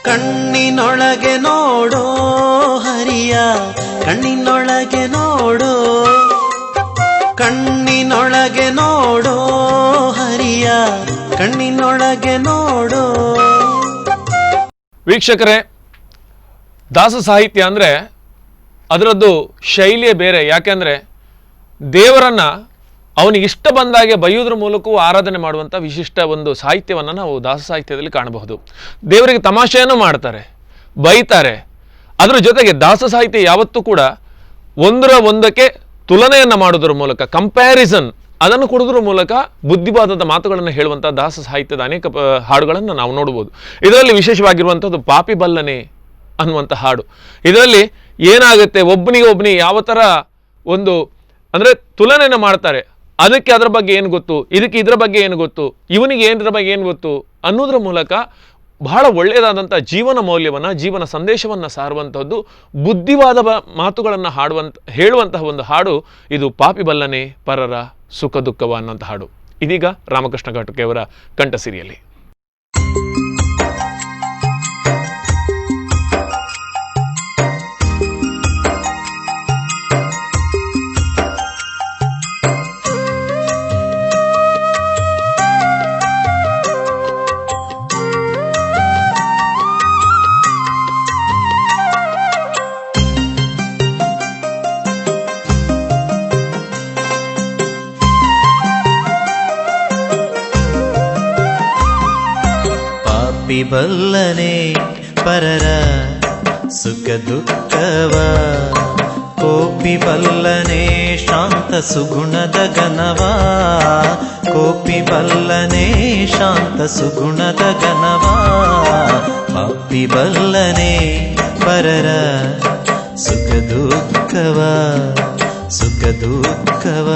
ಕಣ್ಣಿನೊಳಗೆ ನೋಡೋ ಹರಿಯ, ಕಣ್ಣಿನೊಳಗೆ ನೋಡೋ, ಕಣ್ಣಿನೊಳಗೆ ನೋಡೋ ಹರಿಯ, ಕಣ್ಣಿನೊಳಗೆ ನೋಡೋ. ವೀಕ್ಷಕರೇ, ದಾಸ ಸಾಹಿತ್ಯ ಅಂದರೆ ಅದರದ್ದು ಶೈಲಿಯೇ ಬೇರೆ. ಯಾಕೆಂದರೆ ದೇವರನ್ನು ಅವನಿಗೆ ಇಷ್ಟ ಬಂದಾಗೆ ಬೈಯೋದ್ರ ಮೂಲಕವೂ ಆರಾಧನೆ ಮಾಡುವಂಥ ವಿಶಿಷ್ಟ ಒಂದು ಸಾಹಿತ್ಯವನ್ನು ನಾವು ದಾಸ ಸಾಹಿತ್ಯದಲ್ಲಿ ಕಾಣಬಹುದು. ದೇವರಿಗೆ ತಮಾಷೆಯನ್ನು ಮಾಡ್ತಾರೆ, ಬೈತಾರೆ. ಅದರ ಜೊತೆಗೆ ದಾಸ ಸಾಹಿತ್ಯ ಯಾವತ್ತೂ ಕೂಡ ಒಂದಕ್ಕೆ ತುಲನೆಯನ್ನು ಮಾಡೋದ್ರ ಮೂಲಕ, ಕಂಪ್ಯಾರಿಸನ್ ಅದನ್ನು ಕೊಡೋದ್ರ ಮೂಲಕ ಬುದ್ಧಿವಾದದ ಮಾತುಗಳನ್ನು ಹೇಳುವಂಥ ದಾಸ ಸಾಹಿತ್ಯದ ಅನೇಕ ಹಾಡುಗಳನ್ನು ನಾವು ನೋಡ್ಬೋದು. ಇದರಲ್ಲಿ ವಿಶೇಷವಾಗಿರುವಂಥದ್ದು ಪಾಪಿ ಬಲ್ಲನೆ ಅನ್ನುವಂಥ ಹಾಡು. ಇದರಲ್ಲಿ ಏನಾಗುತ್ತೆ, ಒಬ್ಬನಿಗೆ ಯಾವ ಥರ ಒಂದು ಅಂದರೆ ತುಲನೆಯನ್ನು ಮಾಡ್ತಾರೆ. ಅದಕ್ಕೆ ಅದರ ಬಗ್ಗೆ ಏನು ಗೊತ್ತು, ಇದಕ್ಕೆ ಇದರ ಬಗ್ಗೆ ಏನು ಗೊತ್ತು, ಇವನಿಗೆ ಏನರ ಬಗ್ಗೆ ಏನು ಗೊತ್ತು ಅನ್ನೋದ್ರ ಮೂಲಕ ಬಹಳ ಒಳ್ಳೆಯದಾದಂಥ ಜೀವನ ಮೌಲ್ಯವನ್ನು, ಜೀವನ ಸಂದೇಶವನ್ನು ಸಾರುವಂಥದ್ದು, ಬುದ್ಧಿವಾದ ಮಾತುಗಳನ್ನು ಹೇಳುವಂತಹ ಒಂದು ಹಾಡು ಇದು ಪಾಪಿ ಬಲ್ಲನೆ ಪರರ ಸುಖ ದುಃಖವ ಅನ್ನೋಂಥ ಹಾಡು. ಇದೀಗ ರಾಮಕೃಷ್ಣ ಘಟಕೆ ಅವರ ಕಂಠಸಿರಿಯಲ್ಲಿ. ಬಲ್ಲನೆ ಪರರ ಸುಖ ದುಃಖವ, ಕೋಪಿ ಬಲ್ಲನೆ ಶಾಂತ ಸುಗುಣದ ಗಣವ, ಕೋಪಿ ಬಲ್ಲನೆ ಶಾಂತ ಸುಗುಣದ ಗಣವ, ಪಾಪಿ ಬಲ್ಲನೆ ಪರರ ಸುಖ ದುಃಖವ, ಸುಖ ದುಃಖವ.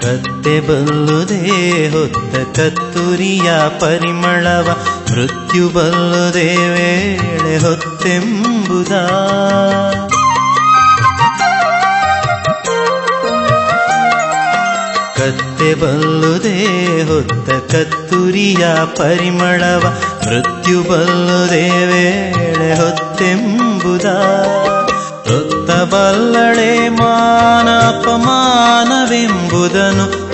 ಕತ್ತೆ ಬಲ್ಲುದೇ ಹೊತ್ತ ಕತ್ತುರಿಯ ಪರಿಮಳವ, ಮೃತ್ಯು ಬಲ್ಲುದೇ ವೇಳೆ ಹೊತ್ತೆಂಬುದ. ಕತ್ತೆ ಬಲ್ಲುದೇ ಹೊತ್ತ ಕತ್ತುರಿಯ ಪರಿಮಳವ, ಮೃತ್ಯು ಬಲ್ಲುದೇ ವೇಳೆ ಹೊತ್ತೆಂಬುದ. ಹೊತ್ತ ಬಲ್ಲಳೆ ಮಾನ ಅಪಮಾನವೆಂಬುದನು,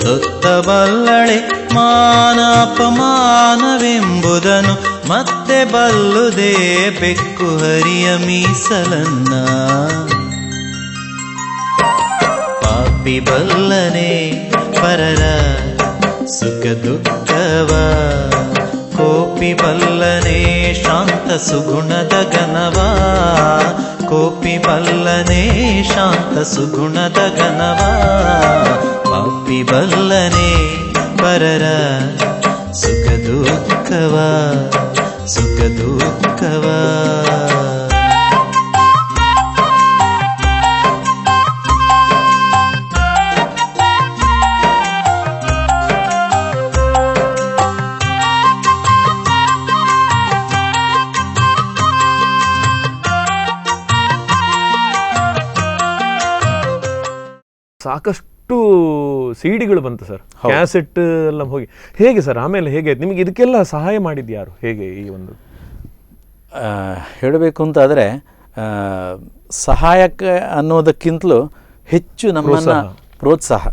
ಹೊತ್ತ ಬಲ್ಲಳೆ ಮಾನ ಅಪಮಾನವೆಂಬುದನು, ಮತ್ತೆ ಬಲ್ಲುದೇ ಬೆಕ್ಕು ಹರಿಯ ಮೀಸಲನ್ನ. ಪಾಪಿ ಬಲ್ಲನೆ ಪರರ ಸುಖ ದುಃಖವ, ಕೋಪಿ ಬಲ್ಲನೆ ಶಾಂತ ಸುಗುಣದ ಗಣವ, ಕೋಪಿ ಬಲ್ಲನೆ ಶಾಂತ ಸುಗುಣದ ಗಣವ, ಪಾಪಿ ಬಲ್ಲನೆ ಪರರ ಸುಖ ದುಃಖವ, ಸುಖ ದುಃಖವ. ಸಾಕಷ್ಟು ಸಿಡಿಗಳು ಬಂತು ಸರ್, ಕ್ಯಾಸೆಟ್ ಎಲ್ಲ ಹೋಗಿ. ಹೇಗೆ ಸರ್ ಆಮೇಲೆ ಹೇಗೆ ನಿಮಗೆ ಇದಕ್ಕೆಲ್ಲ ಸಹಾಯ ಮಾಡಿದ್ದು ಯಾರು, ಹೇಗೆ ಈ ಒಂದು ಹೇಳಬೇಕು ಅಂತಾದರೆ ಸಹಾಯಕ್ಕೆ ಅನ್ನೋದಕ್ಕಿಂತಲೂ ಹೆಚ್ಚು ನಮ್ಮನ್ನು ಪ್ರೋತ್ಸಾಹ.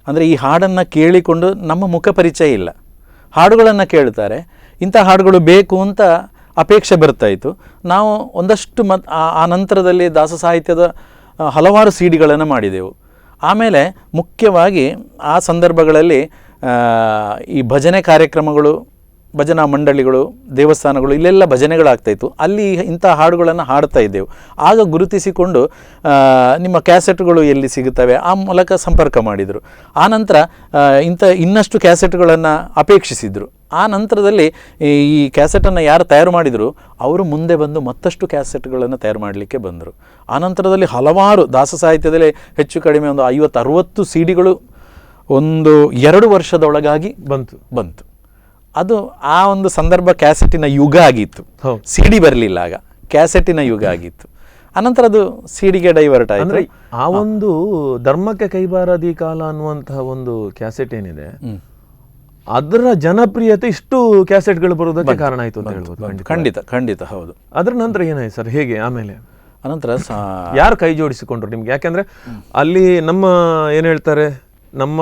ಅಂದರೆ ಈ ಹಾಡನ್ನು ಕೇಳಿಕೊಂಡು ನಮ್ಮ ಮುಖ ಪರಿಚಯ ಇಲ್ಲ, ಹಾಡುಗಳನ್ನು ಕೇಳ್ತಾರೆ, ಇಂಥ ಹಾಡುಗಳು ಬೇಕು ಅಂತ ಅಪೇಕ್ಷೆ ಬರ್ತಾಯಿತ್ತು. ನಾವು ಒಂದಷ್ಟು ಆ ನಂತರದಲ್ಲಿ ದಾಸ ಸಾಹಿತ್ಯದ ಹಲವಾರು ಸಿಡಿಗಳನ್ನು ಮಾಡಿದೆವು. ಆಮೇಲೆ ಮುಖ್ಯವಾಗಿ ಆ ಸಂದರ್ಭಗಳಲ್ಲಿ ಈ ಭಜನೆ ಕಾರ್ಯಕ್ರಮಗಳು, ಭಜನಾ ಮಂಡಳಿಗಳು, ದೇವಸ್ಥಾನಗಳು, ಇಲ್ಲೆಲ್ಲ ಭಜನೆಗಳಾಗ್ತಾಯಿತ್ತು. ಅಲ್ಲಿ ಇಂಥ ಹಾಡುಗಳನ್ನು ಹಾಡ್ತಾ ಇದ್ದೆವು. ಆಗ ಗುರುತಿಸಿಕೊಂಡು ನಿಮ್ಮ ಕ್ಯಾಸೆಟ್ಗಳು ಎಲ್ಲಿ ಸಿಗುತ್ತವೆ ಆ ಮೂಲಕ ಸಂಪರ್ಕ ಮಾಡಿದರು. ಆನಂತರ ಇನ್ನಷ್ಟು ಕ್ಯಾಸೆಟ್ಗಳನ್ನು ಅಪೇಕ್ಷಿಸಿದರು. ಆ ನಂತರದಲ್ಲಿ ಈ ಕ್ಯಾಸೆಟನ್ನು ಯಾರು ತಯಾರು ಮಾಡಿದರು ಅವರು ಮುಂದೆ ಬಂದು ಮತ್ತಷ್ಟು ಕ್ಯಾಸೆಟ್ಗಳನ್ನು ತಯಾರು ಮಾಡಲಿಕ್ಕೆ ಬಂದರು. ಆನಂತರದಲ್ಲಿ ಹಲವಾರು ದಾಸ ಸಾಹಿತ್ಯದಲ್ಲಿ ಹೆಚ್ಚು ಕಡಿಮೆ ಒಂದು 50-60 ಸಿಡಿಗಳು 1-2 ವರ್ಷದೊಳಗಾಗಿ ಬಂತು. ಅದು ಆ ಒಂದು ಸಂದರ್ಭ ಕ್ಯಾಸೆಟಿನ ಯುಗ ಆಗಿತ್ತು. ಸಿಡಿ ಬರಲಿಲ್ಲ, ಆಗ ಕ್ಯಾಸೆಟಿನ ಯುಗ ಆಗಿತ್ತು. ಅನಂತರ ಅದು ಸಿಡಿಗೆ ಡೈವರ್ಟ್ ಆಯಿತು. ಅಂದರೆ ಆ ಒಂದು ಧರ್ಮಕ್ಕೆ ಕೈಬಾರದಿ ಕಾಲ ಅನ್ನುವಂತಹ ಒಂದು ಕ್ಯಾಸೆಟ್ ಏನಿದೆ, ಅದರ ಜನಪ್ರಿಯತೆ ಇಷ್ಟು ಕ್ಯಾಸೆಟ್ಗಳು ಬರೋದಕ್ಕೆ ಕಾರಣ ಆಯಿತು ಅಂತ ಹೇಳ್ಬೋದು. ಖಂಡಿತ ಹೌದು. ಅದರ ನಂತರ ಏನಾಯ್ತು ಸರ್, ಹೇಗೆ ಆಮೇಲೆ ಅನಂತರ ಯಾರು ಕೈ ಜೋಡಿಸಿಕೊಂಡ್ರು ನಿಮ್ಗೆ? ಯಾಕೆಂದ್ರೆ ಅಲ್ಲಿ ನಮ್ಮ ಏನು ಹೇಳ್ತಾರೆ, ನಮ್ಮ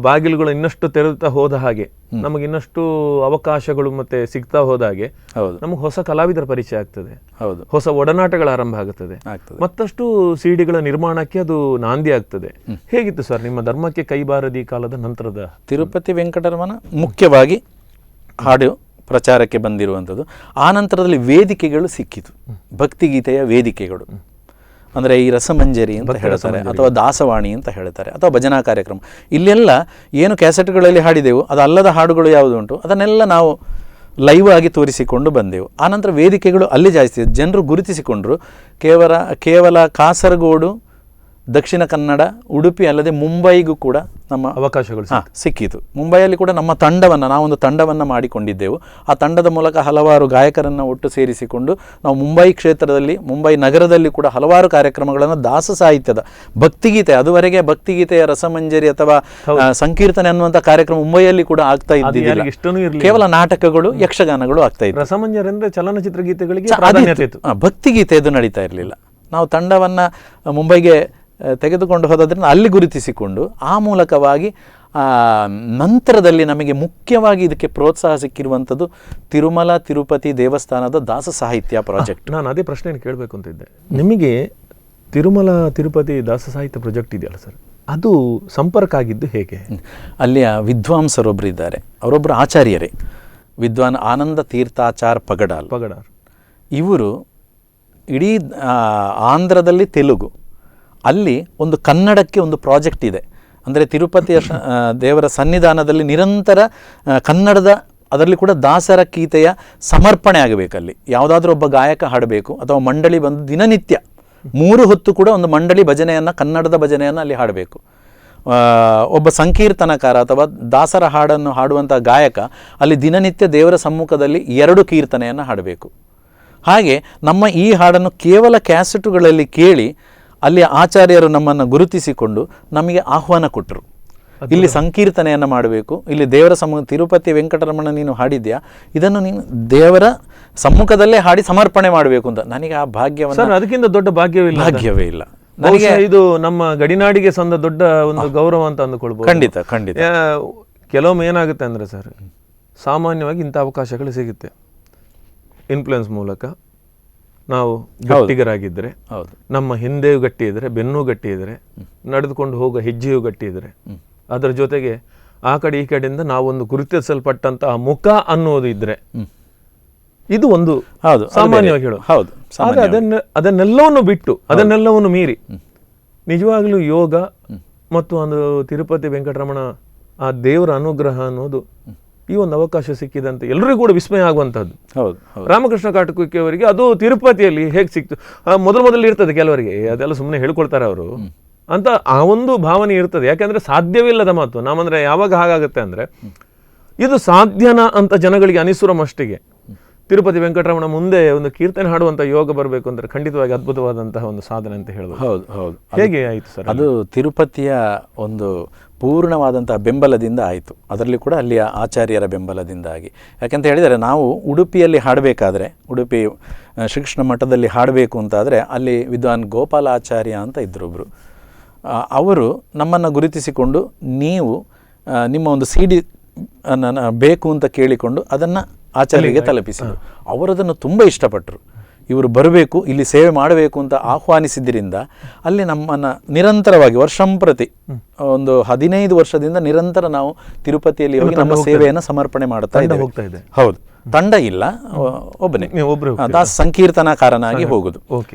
ಬಾಗಿಲುಗಳು ಇನ್ನಷ್ಟು ತೆರೆದುತ್ತಾ ಹೋದ ಹಾಗೆ, ನಮಗೆ ಇನ್ನಷ್ಟು ಅವಕಾಶಗಳು ಮತ್ತೆ ಸಿಗ್ತಾ ಹೋದ ಹಾಗೆ ಹೌದು ನಮಗೆ ಹೊಸ ಕಲಾವಿದರ ಪರಿಚಯ ಆಗ್ತದೆ, ಹೌದು ಹೊಸ ಒಡನಾಟಗಳ ಆರಂಭ ಆಗುತ್ತದೆ, ಮತ್ತಷ್ಟು ಸಿಡಿಗಳ ನಿರ್ಮಾಣಕ್ಕೆ ಅದು ನಾಂದಿ ಆಗ್ತದೆ. ಹೇಗಿತ್ತು ಸರ್ ನಿಮ್ಮ ಧರ್ಮಕ್ಕೆ ಕೈಬಾರದಿ ಕಾಲದ ನಂತರದ? ತಿರುಪತಿ ವೆಂಕಟರಮಣ ಮುಖ್ಯವಾಗಿ ಹಾಡು ಪ್ರಚಾರಕ್ಕೆ ಬಂದಿರುವಂಥದ್ದು. ಆ ನಂತರದಲ್ಲಿ ವೇದಿಕೆಗಳು ಸಿಕ್ಕಿತು, ಭಕ್ತಿಗೀತೆಯ ವೇದಿಕೆಗಳು. ಅಂದರೆ ಈ ರಸಮಂಜರಿ ಅಂತ ಹೇಳ್ತಾರೆ, ಅಥವಾ ದಾಸವಾಣಿ ಅಂತ ಹೇಳ್ತಾರೆ, ಅಥವಾ ಭಜನಾ ಕಾರ್ಯಕ್ರಮ. ಇಲ್ಲೆಲ್ಲ ಏನು ಕ್ಯಾಸೆಟ್ಗಳಲ್ಲಿ ಹಾಡಿದೆವು ಅದು ಅಲ್ಲದ ಹಾಡುಗಳು ಯಾವುದು ಉಂಟು ಅದನ್ನೆಲ್ಲ ನಾವು ಲೈವ್ ಆಗಿ ತೋರಿಸಿಕೊಂಡು ಬಂದೆವು. ಆನಂತರ ವೇದಿಕೆಗಳು ಅಲ್ಲಿ ಜಾಸ್ತಿ ಜನರು ಗುರುತಿಸಿಕೊಂಡ್ರು. ಕೇವಲ ಕಾಸರಗೋಡು, ದಕ್ಷಿಣ ಕನ್ನಡ, ಉಡುಪಿ ಅಲ್ಲದೆ ಮುಂಬೈಗೂ ಕೂಡ ನಮ್ಮ ಅವಕಾಶಗಳು ಸಿಕ್ಕಿತು. ಮುಂಬೈಯಲ್ಲಿ ಕೂಡ ನಮ್ಮ ನಾವೊಂದು ತಂಡವನ್ನು ಮಾಡಿಕೊಂಡಿದ್ದೆವು. ಆ ತಂಡದ ಮೂಲಕ ಹಲವಾರು ಗಾಯಕರನ್ನು ಒಟ್ಟು ಸೇರಿಸಿಕೊಂಡು ನಾವು ಮುಂಬೈ ಕ್ಷೇತ್ರದಲ್ಲಿ, ಮುಂಬೈ ನಗರದಲ್ಲಿ ಕೂಡ ಹಲವಾರು ಕಾರ್ಯಕ್ರಮಗಳನ್ನು ದಾಸ ಸಾಹಿತ್ಯದ ಭಕ್ತಿಗೀತೆ, ಅದುವರೆಗೆ ಭಕ್ತಿಗೀತೆಯ ರಸಮಂಜರಿ ಅಥವಾ ಸಂಕೀರ್ತನೆ ಅನ್ನುವಂಥ ಕಾರ್ಯಕ್ರಮ ಮುಂಬೈಯಲ್ಲಿ ಕೂಡ ಆಗ್ತಾ ಇದ್ದಿಲ್ಲ. ಕೇವಲ ನಾಟಕಗಳು, ಯಕ್ಷಗಾನಗಳು ಆಗ್ತಾ ಇತ್ತು. ರಸಮಂಜರಿ ಅಂದ್ರೆ ಚಲನಚಿತ್ರ ಗೀತೆಗಳಿಗೆ ಭಕ್ತಿಗೀತೆ ಇದು ನಡೀತಾ ಇರಲಿಲ್ಲ. ನಾವು ತಂಡವನ್ನು ಮುಂಬೈಗೆ ತೆಗೆದುಕೊಂಡು ಹೋದ್ರಿಂದ ಅಲ್ಲಿ ಗುರುತಿಸಿಕೊಂಡು ಆ ಮೂಲಕವಾಗಿ ನಂತರದಲ್ಲಿ ನಮಗೆ ಮುಖ್ಯವಾಗಿ ಇದಕ್ಕೆ ಪ್ರೋತ್ಸಾಹ ಸಿಕ್ಕಿರುವಂಥದ್ದು ತಿರುಮಲ ತಿರುಪತಿ ದೇವಸ್ಥಾನದ ದಾಸ ಸಾಹಿತ್ಯ ಪ್ರಾಜೆಕ್ಟ್. ನಾನು ಅದೇ ಪ್ರಶ್ನೆ ಕೇಳಬೇಕು ಅಂತಿದ್ದೆ. ನಿಮಗೆ ತಿರುಮಲ ತಿರುಪತಿ ದಾಸ ಸಾಹಿತ್ಯ ಪ್ರಾಜೆಕ್ಟ್ ಇದೆಯಲ್ಲ ಸರ್, ಅದು ಸಂಪರ್ಕ ಆಗಿದ್ದು ಹೇಗೆ? ಅಲ್ಲಿಯ ವಿದ್ವಾಂಸರೊಬ್ಬರು ಇದ್ದಾರೆ, ಅವರೊಬ್ಬರು ಆಚಾರ್ಯರೇ, ವಿದ್ವಾನ್ ಆನಂದ ತೀರ್ಥಾಚಾರ್ ಪಗಡಾಲ್. ಇವರು ಇಡೀ ಆಂಧ್ರದಲ್ಲಿ ತೆಲುಗು, ಅಲ್ಲಿ ಒಂದು ಕನ್ನಡಕ್ಕೆ ಒಂದು ಪ್ರಾಜೆಕ್ಟ್ ಇದೆ. ಅಂದರೆ ತಿರುಪತಿಯ ದೇವರ ಸನ್ನಿಧಾನದಲ್ಲಿ ನಿರಂತರ ಕನ್ನಡದ, ಅದರಲ್ಲಿ ಕೂಡ ದಾಸರ ಗೀತೆಯ ಸಮರ್ಪಣೆ ಆಗಬೇಕಲ್ಲಿ. ಯಾವುದಾದ್ರೂ ಒಬ್ಬ ಗಾಯಕ ಹಾಡಬೇಕು ಅಥವಾ ಮಂಡಳಿ ಬಂದು ದಿನನಿತ್ಯ 3 ಹೊತ್ತು ಕೂಡ ಒಂದು ಮಂಡಳಿ ಭಜನೆಯನ್ನು, ಕನ್ನಡದ ಭಜನೆಯನ್ನು ಅಲ್ಲಿ ಹಾಡಬೇಕು. ಒಬ್ಬ ಸಂಕೀರ್ತನಕಾರ ಅಥವಾ ದಾಸರ ಹಾಡನ್ನು ಹಾಡುವಂಥ ಗಾಯಕ ಅಲ್ಲಿ ದಿನನಿತ್ಯ ದೇವರ ಸಮ್ಮುಖದಲ್ಲಿ 2 ಕೀರ್ತನೆಯನ್ನು ಹಾಡಬೇಕು. ಹಾಗೆ ನಮ್ಮ ಈ ಹಾಡನ್ನು ಕೇವಲ ಕ್ಯಾಸೆಟುಗಳಲ್ಲಿ ಕೇಳಿ ಅಲ್ಲಿ ಆಚಾರ್ಯರು ನಮ್ಮನ್ನು ಗುರುತಿಸಿಕೊಂಡು ನಮಗೆ ಆಹ್ವಾನ ಕೊಟ್ಟರು. ಇಲ್ಲಿ ಸಂಕೀರ್ತನೆಯನ್ನು ಮಾಡಬೇಕು, ಇಲ್ಲಿ ದೇವರ ತಿರುಪತಿ ವೆಂಕಟರಮಣ ನೀನು ಹಾಡಿದ್ಯಾ, ಇದನ್ನು ನೀನು ದೇವರ ಸಮ್ಮುಖದಲ್ಲೇ ಹಾಡಿ ಸಮರ್ಪಣೆ ಮಾಡಬೇಕು ಅಂತ. ನನಗೆ ಆ ಭಾಗ್ಯವನ್ನು, ಅದಕ್ಕಿಂತ ದೊಡ್ಡ ಭಾಗ್ಯವೇ ಇಲ್ಲ. ನನಗೆ ಇದು ನಮ್ಮ ಗಡಿನಾಡಿಗೆ ಸಂದ ದೊಡ್ಡ ಒಂದು ಗೌರವ ಅಂತ ಅಂದುಕೊಳ್ಬಹುದು. ಖಂಡಿತ. ಕೆಲವೊಮ್ಮೆ ಏನಾಗುತ್ತೆ ಅಂದ್ರೆ ಸರ್, ಸಾಮಾನ್ಯವಾಗಿ ಇಂಥ ಅವಕಾಶಗಳು ಸಿಗುತ್ತೆ. ಇನ್ಫ್ಲುಯೆನ್ಸ್ ಮೂಲಕ ನಾವು ಗಟ್ಟಿಗರಾಗಿದ್ದರೆ, ನಮ್ಮ ಹಿಂದೆಯೂ ಗಟ್ಟಿ ಇದ್ರೆ, ಬೆನ್ನೂ ಗಟ್ಟಿ ಇದ್ರೆ, ನಡೆದುಕೊಂಡು ಹೋಗೋ ಹೆಜ್ಜೆಯೂ ಗಟ್ಟಿ ಇದ್ರೆ, ಅದರ ಜೊತೆಗೆ ಆ ಕಡೆ ಈ ಕಡೆಯಿಂದ ನಾವೊಂದು ಗುರುತಿಸಲ್ಪಟ್ಟಂತಹ ಮುಖ ಅನ್ನೋದು ಇದ್ರೆ, ಇದು ಒಂದು ಸಾಮಾನ್ಯವಾಗಿ ಹೇಳೋದು. ಆದ್ರೆ ಅದನ್ನೆಲ್ಲವನ್ನು ಬಿಟ್ಟು, ಅದನ್ನೆಲ್ಲವನ್ನು ಮೀರಿ ನಿಜವಾಗ್ಲೂ ಯೋಗ ಮತ್ತು ಒಂದು ತಿರುಪತಿ ವೆಂಕಟರಮಣ ಆ ದೇವರ ಅನುಗ್ರಹ ಅನ್ನೋದು ಈ ಒಂದು ಅವಕಾಶ ಸಿಕ್ಕಿದಂತೆ ಎಲ್ಲರಿಗೂ ಕೂಡ ವಿಸ್ಮಯ ಆಗುವಂತಹದ್ದು. ರಾಮಕೃಷ್ಣ ಕಾಟಕುಕ್ಕೆ ಅವರಿಗೆ ಅದು ತಿರುಪತಿಯಲ್ಲಿ ಹೇಗೆ ಸಿಕ್ತು, ಮೊದಲು ಇರ್ತದೆ ಕೆಲವರಿಗೆ, ಅದೆಲ್ಲ ಸುಮ್ಮನೆ ಹೇಳ್ಕೊಳ್ತಾರೆ ಅವರು ಅಂತ ಆ ಒಂದು ಭಾವನೆ ಇರ್ತದೆ. ಯಾಕೆಂದ್ರೆ ಸಾಧ್ಯವಿಲ್ಲದ ಮಾತು. ನಾವಂದ್ರೆ ಯಾವಾಗ ಹಾಗಾಗುತ್ತೆ ಅಂದ್ರೆ, ಇದು ಸಾಧ್ಯನಾ ಅಂತ ಜನಗಳಿಗೆ ಅನಿಸುವ ಮಷ್ಟಿಗೆ ತಿರುಪತಿ ವೆಂಕಟರಮಣ ಮುಂದೆ ಒಂದು ಕೀರ್ತನೆ ಹಾಡುವಂತ ಯೋಗ ಬರಬೇಕು ಅಂದ್ರೆ ಖಂಡಿತವಾಗಿ ಅದ್ಭುತವಾದಂತಹ ಒಂದು ಸಾಧನೆ ಅಂತ ಹೇಳ್ಬೋದು. ಹೌದು. ಹೇಗೆ ಆಯಿತು ಸರ್? ಅದು ತಿರುಪತಿಯ ಒಂದು ಪೂರ್ಣವಾದಂತಹ ಬೆಂಬಲದಿಂದ ಆಯಿತು. ಅದರಲ್ಲಿ ಕೂಡ ಅಲ್ಲಿಯ ಆಚಾರ್ಯರ ಬೆಂಬಲದಿಂದಾಗಿ. ಯಾಕೆಂತ ಹೇಳಿದರೆ, ನಾವು ಉಡುಪಿಯಲ್ಲಿ ಹಾಡಬೇಕಾದ್ರೆ, ಉಡುಪಿ ಶ್ರೀಕೃಷ್ಣ ಮಠದಲ್ಲಿ ಹಾಡಬೇಕು ಅಂತಾದರೆ ಅಲ್ಲಿ ವಿದ್ವಾನ್ ಗೋಪಾಲಾಚಾರ್ಯ ಅಂತ ಇದ್ದರೊಬ್ಬರು. ಅವರು ನಮ್ಮನ್ನು ಗುರುತಿಸಿಕೊಂಡು, ನೀವು ನಿಮ್ಮ ಒಂದು CD ಬೇಕು ಅಂತ ಕೇಳಿಕೊಂಡು ಅದನ್ನು ಆಚಾರ್ಯರಿಗೆ ತಲುಪಿಸಿದರು. ಅವರದನ್ನು ತುಂಬ ಇಷ್ಟಪಟ್ಟರು. ಇವರು ಬರಬೇಕು, ಇಲ್ಲಿ ಸೇವೆ ಮಾಡಬೇಕು ಅಂತ ಆಹ್ವಾನಿಸಿದ್ದರಿಂದ ಅಲ್ಲಿ ನಮ್ಮನ್ನು ನಿರಂತರವಾಗಿ ವರ್ಷಂಪ್ರತಿ ಒಂದು 15 ವರ್ಷದಿಂದ ನಿರಂತರ ನಾವು ತಿರುಪತಿಯಲ್ಲಿ ಹೋಗಿ ನಮ್ಮ ಸೇವೆಯನ್ನು ಸಮರ್ಪಣೆ ಮಾಡ್ತಾ ಇದ್ದೇವೆ. ಹೌದು, ತಂಡ ಇಲ್ಲ, ಒಬ್ಬನೇ ದಾಸ ಸಂಕೀರ್ತನಕಾರನಾಗಿ ಹೋಗುದು.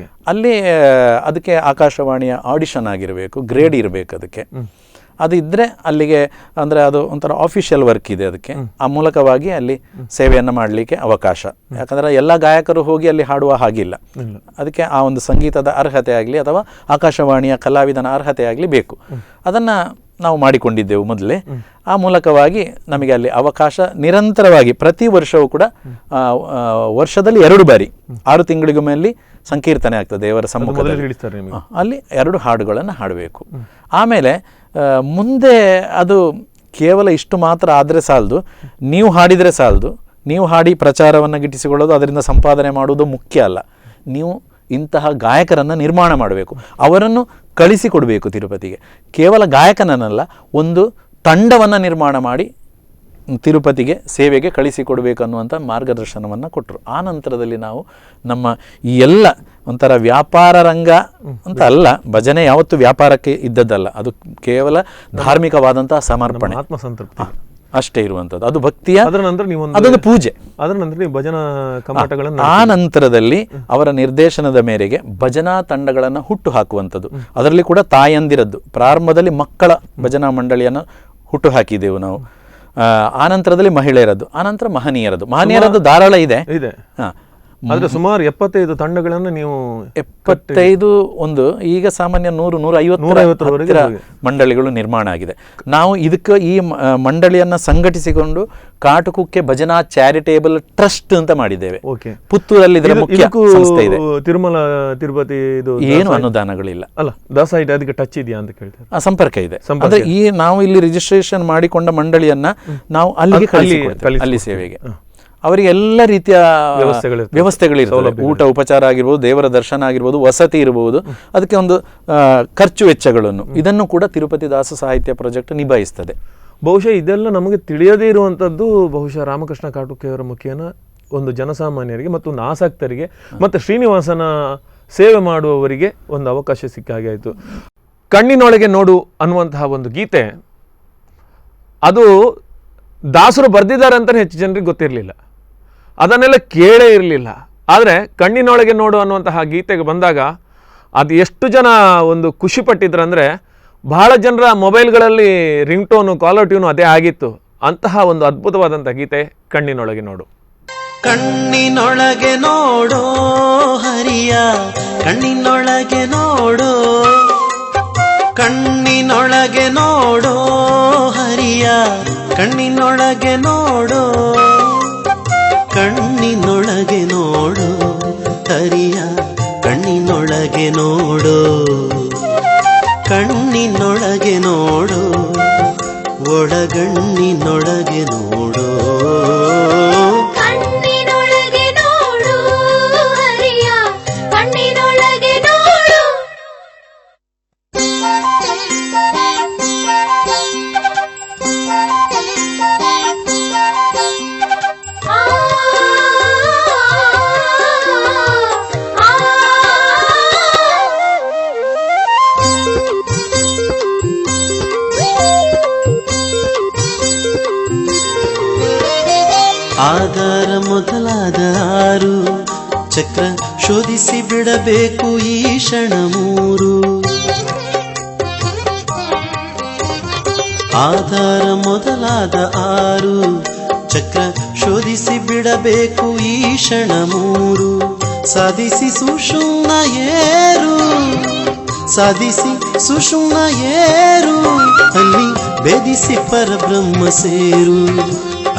ಅಲ್ಲಿ ಅದಕ್ಕೆ ಆಕಾಶವಾಣಿಯ ಆಡಿಷನ್ ಆಗಿರಬೇಕು, ಗ್ರೇಡ್ ಇರಬೇಕು ಅದಕ್ಕೆ. ಅದು ಇದ್ದರೆ ಅಲ್ಲಿಗೆ, ಅಂದರೆ ಅದು ಒಂಥರ ಆಫಿಷಿಯಲ್ ವರ್ಕ್ ಇದೆ ಅದಕ್ಕೆ. ಆ ಮೂಲಕವಾಗಿ ಅಲ್ಲಿ ಸೇವೆಯನ್ನು ಮಾಡಲಿಕ್ಕೆ ಅವಕಾಶ. ಯಾಕಂದರೆ ಎಲ್ಲ ಗಾಯಕರು ಹೋಗಿ ಅಲ್ಲಿ ಹಾಡುವ ಹಾಗಿಲ್ಲ. ಅದಕ್ಕೆ ಆ ಒಂದು ಸಂಗೀತದ ಅರ್ಹತೆ ಆಗಲಿ ಅಥವಾ ಆಕಾಶವಾಣಿಯ ಕಲಾವಿದನ ಅರ್ಹತೆ ಆಗಲಿ ಬೇಕು. ಅದನ್ನು ನಾವು ಮಾಡಿಕೊಂಡಿದ್ದೆವು ಮೊದಲೇ. ಆ ಮೂಲಕವಾಗಿ ನಮಗೆ ಅಲ್ಲಿ ಅವಕಾಶ ನಿರಂತರವಾಗಿ ಪ್ರತಿ ವರ್ಷವೂ ಕೂಡ ವರ್ಷದಲ್ಲಿ 2 ಬಾರಿ 6 ತಿಂಗಳಿಗೊಮ್ಮೆ ಅಲ್ಲಿ ಸಂಕೀರ್ತನೆ ಆಗ್ತದೆ ದೇವರ ಸಮ್ಮುಖದಲ್ಲಿ. ಅಲ್ಲಿ 2 ಹಾಡುಗಳನ್ನು ಹಾಡಬೇಕು. ಆಮೇಲೆ ಮುಂದೆ ಅದು ಕೇವಲ ಇಷ್ಟು ಮಾತ್ರ ಆದರೆ ಸಾಲದು, ನೀವು ಹಾಡಿದರೆ ಸಾಲದು. ನೀವು ಹಾಡಿ ಪ್ರಚಾರವನ್ನು ಗಿಟ್ಟಿಸಿಕೊಳ್ಳೋದು, ಅದರಿಂದ ಸಂಪಾದನೆ ಮಾಡುವುದು ಮುಖ್ಯ ಅಲ್ಲ. ನೀವು ಇಂತಹ ಗಾಯಕರನ್ನು ನಿರ್ಮಾಣ ಮಾಡಬೇಕು, ಅವರನ್ನು ಕಳಿಸಿಕೊಡಬೇಕು ತಿರುಪತಿಗೆ. ಕೇವಲ ಗಾಯಕನನ್ನಲ್ಲ, ಒಂದು ತಂಡವನ್ನು ನಿರ್ಮಾಣ ಮಾಡಿ ತಿರುಪತಿಗೆ ಸೇವೆಗೆ ಕಳಿಸಿಕೊಡಬೇಕು ಅನ್ನುವಂಥ ಮಾರ್ಗದರ್ಶನವನ್ನು ಕೊಟ್ಟರು. ಆ ನಂತರದಲ್ಲಿ ನಾವು ನಮ್ಮ ಈ ಎಲ್ಲ ಒಂಥರ ವ್ಯಾಪಾರ ರಂಗ ಅಂತ ಅಲ್ಲ, ಭಜನೆ ಯಾವತ್ತೂ ವ್ಯಾಪಾರಕ್ಕೆ ಇದ್ದದ್ದಲ್ಲ, ಅದು ಕೇವಲ ಧಾರ್ಮಿಕವಾದಂತಹ ಸಮರ್ಪಣೆ, ಆತ್ಮಸಂತೃಪ್ತಿ ಅಷ್ಟೇ ಇರುವಂಥದ್ದು. ಅದು ಭಕ್ತಿಯ ಅದರ ನಂತರ ನೀವು ಅದೊಂದು ಪೂಜೆ. ಅದರ ನಂತರ ನೀವು ಭಜನಾ ಕಮಾಟಗಳನ್ನು ಆ ನಂತರದಲ್ಲಿ ಅವರ ನಿರ್ದೇಶನದ ಮೇರೆಗೆ ಭಜನಾ ತಂಡಗಳನ್ನು ಹುಟ್ಟು ಹಾಕುವಂಥದ್ದು. ಅದರಲ್ಲಿ ಕೂಡ ತಾಯಂದಿರದ್ದು, ಪ್ರಾರಂಭದಲ್ಲಿ ಮಕ್ಕಳ ಭಜನಾ ಮಂಡಳಿಯನ್ನು ಹುಟ್ಟು ಹಾಕಿದೆವು ನಾವು. ಆನಂತರದಲ್ಲಿ ಮಹಿಳೆಯರದ್ದು, ಆನಂತರ ಮಹನೀಯರದ್ದು ಧಾರಾಳ ಇದೆ. ಆದರೆ ಸುಮಾರು 75 ತಂಡಗಳನ್ನು ನೀವು 75 ಒಂದು ಈಗ ಸಾಮಾನ್ಯ 100-150 ಮಂಡಳಿಗಳು ನಿರ್ಮಾಣ ಆಗಿದೆ. ನಾವು ಇದಕ್ಕೆ ಈ ಮಂಡಳಿಯನ್ನ ಸಂಘಟಿಸಿಕೊಂಡು ಕಾಟುಕುಕ್ಕೆ ಭಜನಾ ಚಾರಿಟೇಬಲ್ ಟ್ರಸ್ಟ್ ಅಂತ ಮಾಡಿದ್ದೇವೆ. ಪುತ್ತೂರಲ್ಲಿ ಇದರ ಮುಖ್ಯ ಸಂಸ್ಥೆ ಇದೆ. ತಿರುಮಲ ತಿರುಪತಿ ಏನು ಅನುದಾನಗಳಿಲ್ಲ ಅಲ್ಲ, ದಾಸಸಾಹಿತ್ಯ ಅದಕ್ಕೆ ಟಚ್ ಇದೆಯಾ ಅಂತ ಕೇಳ್ತಾರೆ. ಸಂಪರ್ಕ ಇದೆ. ಅಂದ್ರೆ ಈ ನಾವು ಇಲ್ಲಿ ರಿಜಿಸ್ಟ್ರೇಷನ್ ಮಾಡಿಕೊಂಡ ಮಂಡಳಿಯನ್ನ ನಾವು ಅಲ್ಲಿಗೆ ಕಳಿಸಿಕೊಡ್ತೇವೆ, ಅಲ್ಲಿ ಸೇವೆಗೆ. ಅವರಿಗೆ ಎಲ್ಲ ರೀತಿಯ ವ್ಯವಸ್ಥೆಗಳಿರ್ತವೆ. ಊಟ ಉಪಚಾರ ಆಗಿರ್ಬೋದು, ದೇವರ ದರ್ಶನ ಆಗಿರ್ಬೋದು, ವಸತಿ ಇರಬಹುದು. ಅದಕ್ಕೆ ಒಂದು ಖರ್ಚು ವೆಚ್ಚಗಳನ್ನು ಇದನ್ನು ಕೂಡ ತಿರುಪತಿ ದಾಸ ಸಾಹಿತ್ಯ ಪ್ರಾಜೆಕ್ಟ್ ನಿಭಾಯಿಸ್ತದೆ. ಬಹುಶಃ ಇದೆಲ್ಲ ನಮಗೆ ತಿಳಿಯದೇ ಇರುವಂಥದ್ದು ಬಹುಶಃ ರಾಮಕೃಷ್ಣ ಕಾಟುಕೆಯವರ ಮುಖೇನ ಒಂದು ಜನಸಾಮಾನ್ಯರಿಗೆ ಮತ್ತು ಒಂದು ಆಸಕ್ತರಿಗೆ ಮತ್ತು ಶ್ರೀನಿವಾಸನ ಸೇವೆ ಮಾಡುವವರಿಗೆ ಒಂದು ಅವಕಾಶ ಸಿಕ್ಕ ಹಾಗೆ ಆಯಿತು. ಕಣ್ಣಿನೊಳಗೆ ನೋಡು ಅನ್ನುವಂತಹ ಒಂದು ಗೀತೆ, ಅದು ದಾಸರು ಬರೆದಿದ್ದಾರೆ ಅಂತಲೇ ಹೆಚ್ಚು ಜನರಿಗೆ ಗೊತ್ತಿರಲಿಲ್ಲ, ಅದನ್ನೆಲ್ಲ ಕೇಳೇ ಇರಲಿಲ್ಲ. ಆದರೆ ಕಣ್ಣಿನೊಳಗೆ ನೋಡು ಅನ್ನುವಂತಹ ಗೀತೆಗೆ ಬಂದಾಗ ಅದು ಎಷ್ಟು ಜನ ಒಂದು ಖುಷಿ ಪಟ್ಟಿದ್ರಂದರೆ, ಬಹಳ ಜನರ ಮೊಬೈಲ್ಗಳಲ್ಲಿ ರಿಂಗ್ ಟೋನು, ಕಾಲರ್ ಟ್ಯೂನು ಅದೇ ಆಗಿತ್ತು. ಅಂತಹ ಒಂದು ಅದ್ಭುತವಾದಂಥ ಗೀತೆ ಕಣ್ಣಿನೊಳಗೆ ನೋಡು. ಕಣ್ಣಿನೊಳಗೆ ನೋಡೋ ಹರಿಯ, ಕಣ್ಣಿನೊಳಗೆ ನೋಡೋ, ಕಣ್ಣಿನೊಳಗೆ ನೋಡೋ ಹರಿಯ, ಕಣ್ಣಿನೊಳಗೆ ನೋಡೋ, ಕಣ್ಣಿನೊಳಗೆ ನೋಡೋ ಹರಿಯ, ಕಣ್ಣಿನೊಳಗೆ ನೋಡೋ, ಕಣ್ಣಿನೊಳಗೆ ನೋಡೋ, ಒಳಗಣ್ಣಿನೊಳಗೆ ನೋಡೋ, ಕಣ್ಣಿನೊಳಗೆ ನೋಡು ಹರಿಯ, ಕಣ್ಣಿನೊಳಗೆ ನೋಡು. ಆಧಾರ ಮೊದಲಾದ 6 ಚಕ್ರ ಶೋಧಿಸಿ ಬಿಡಬೇಕು ಈ ಕ್ಷಣ 3. ಆಧಾರ ಮೊದಲಾದ 6 ಚಕ್ರ ಶೋಧಿಸಿ ಬಿಡಬೇಕು ಈ ಕ್ಷಣ 3. ಸಾಧಿಸಿ ಸುಷುಮ್ನ ಏರು, ಸಾಧಿಸಿ ಸುಷುಮ್ನ ಏರು, ಅಲ್ಲಿ ಭೇದಿಸಿ ಪರಬ್ರಹ್ಮ ಸೇರು,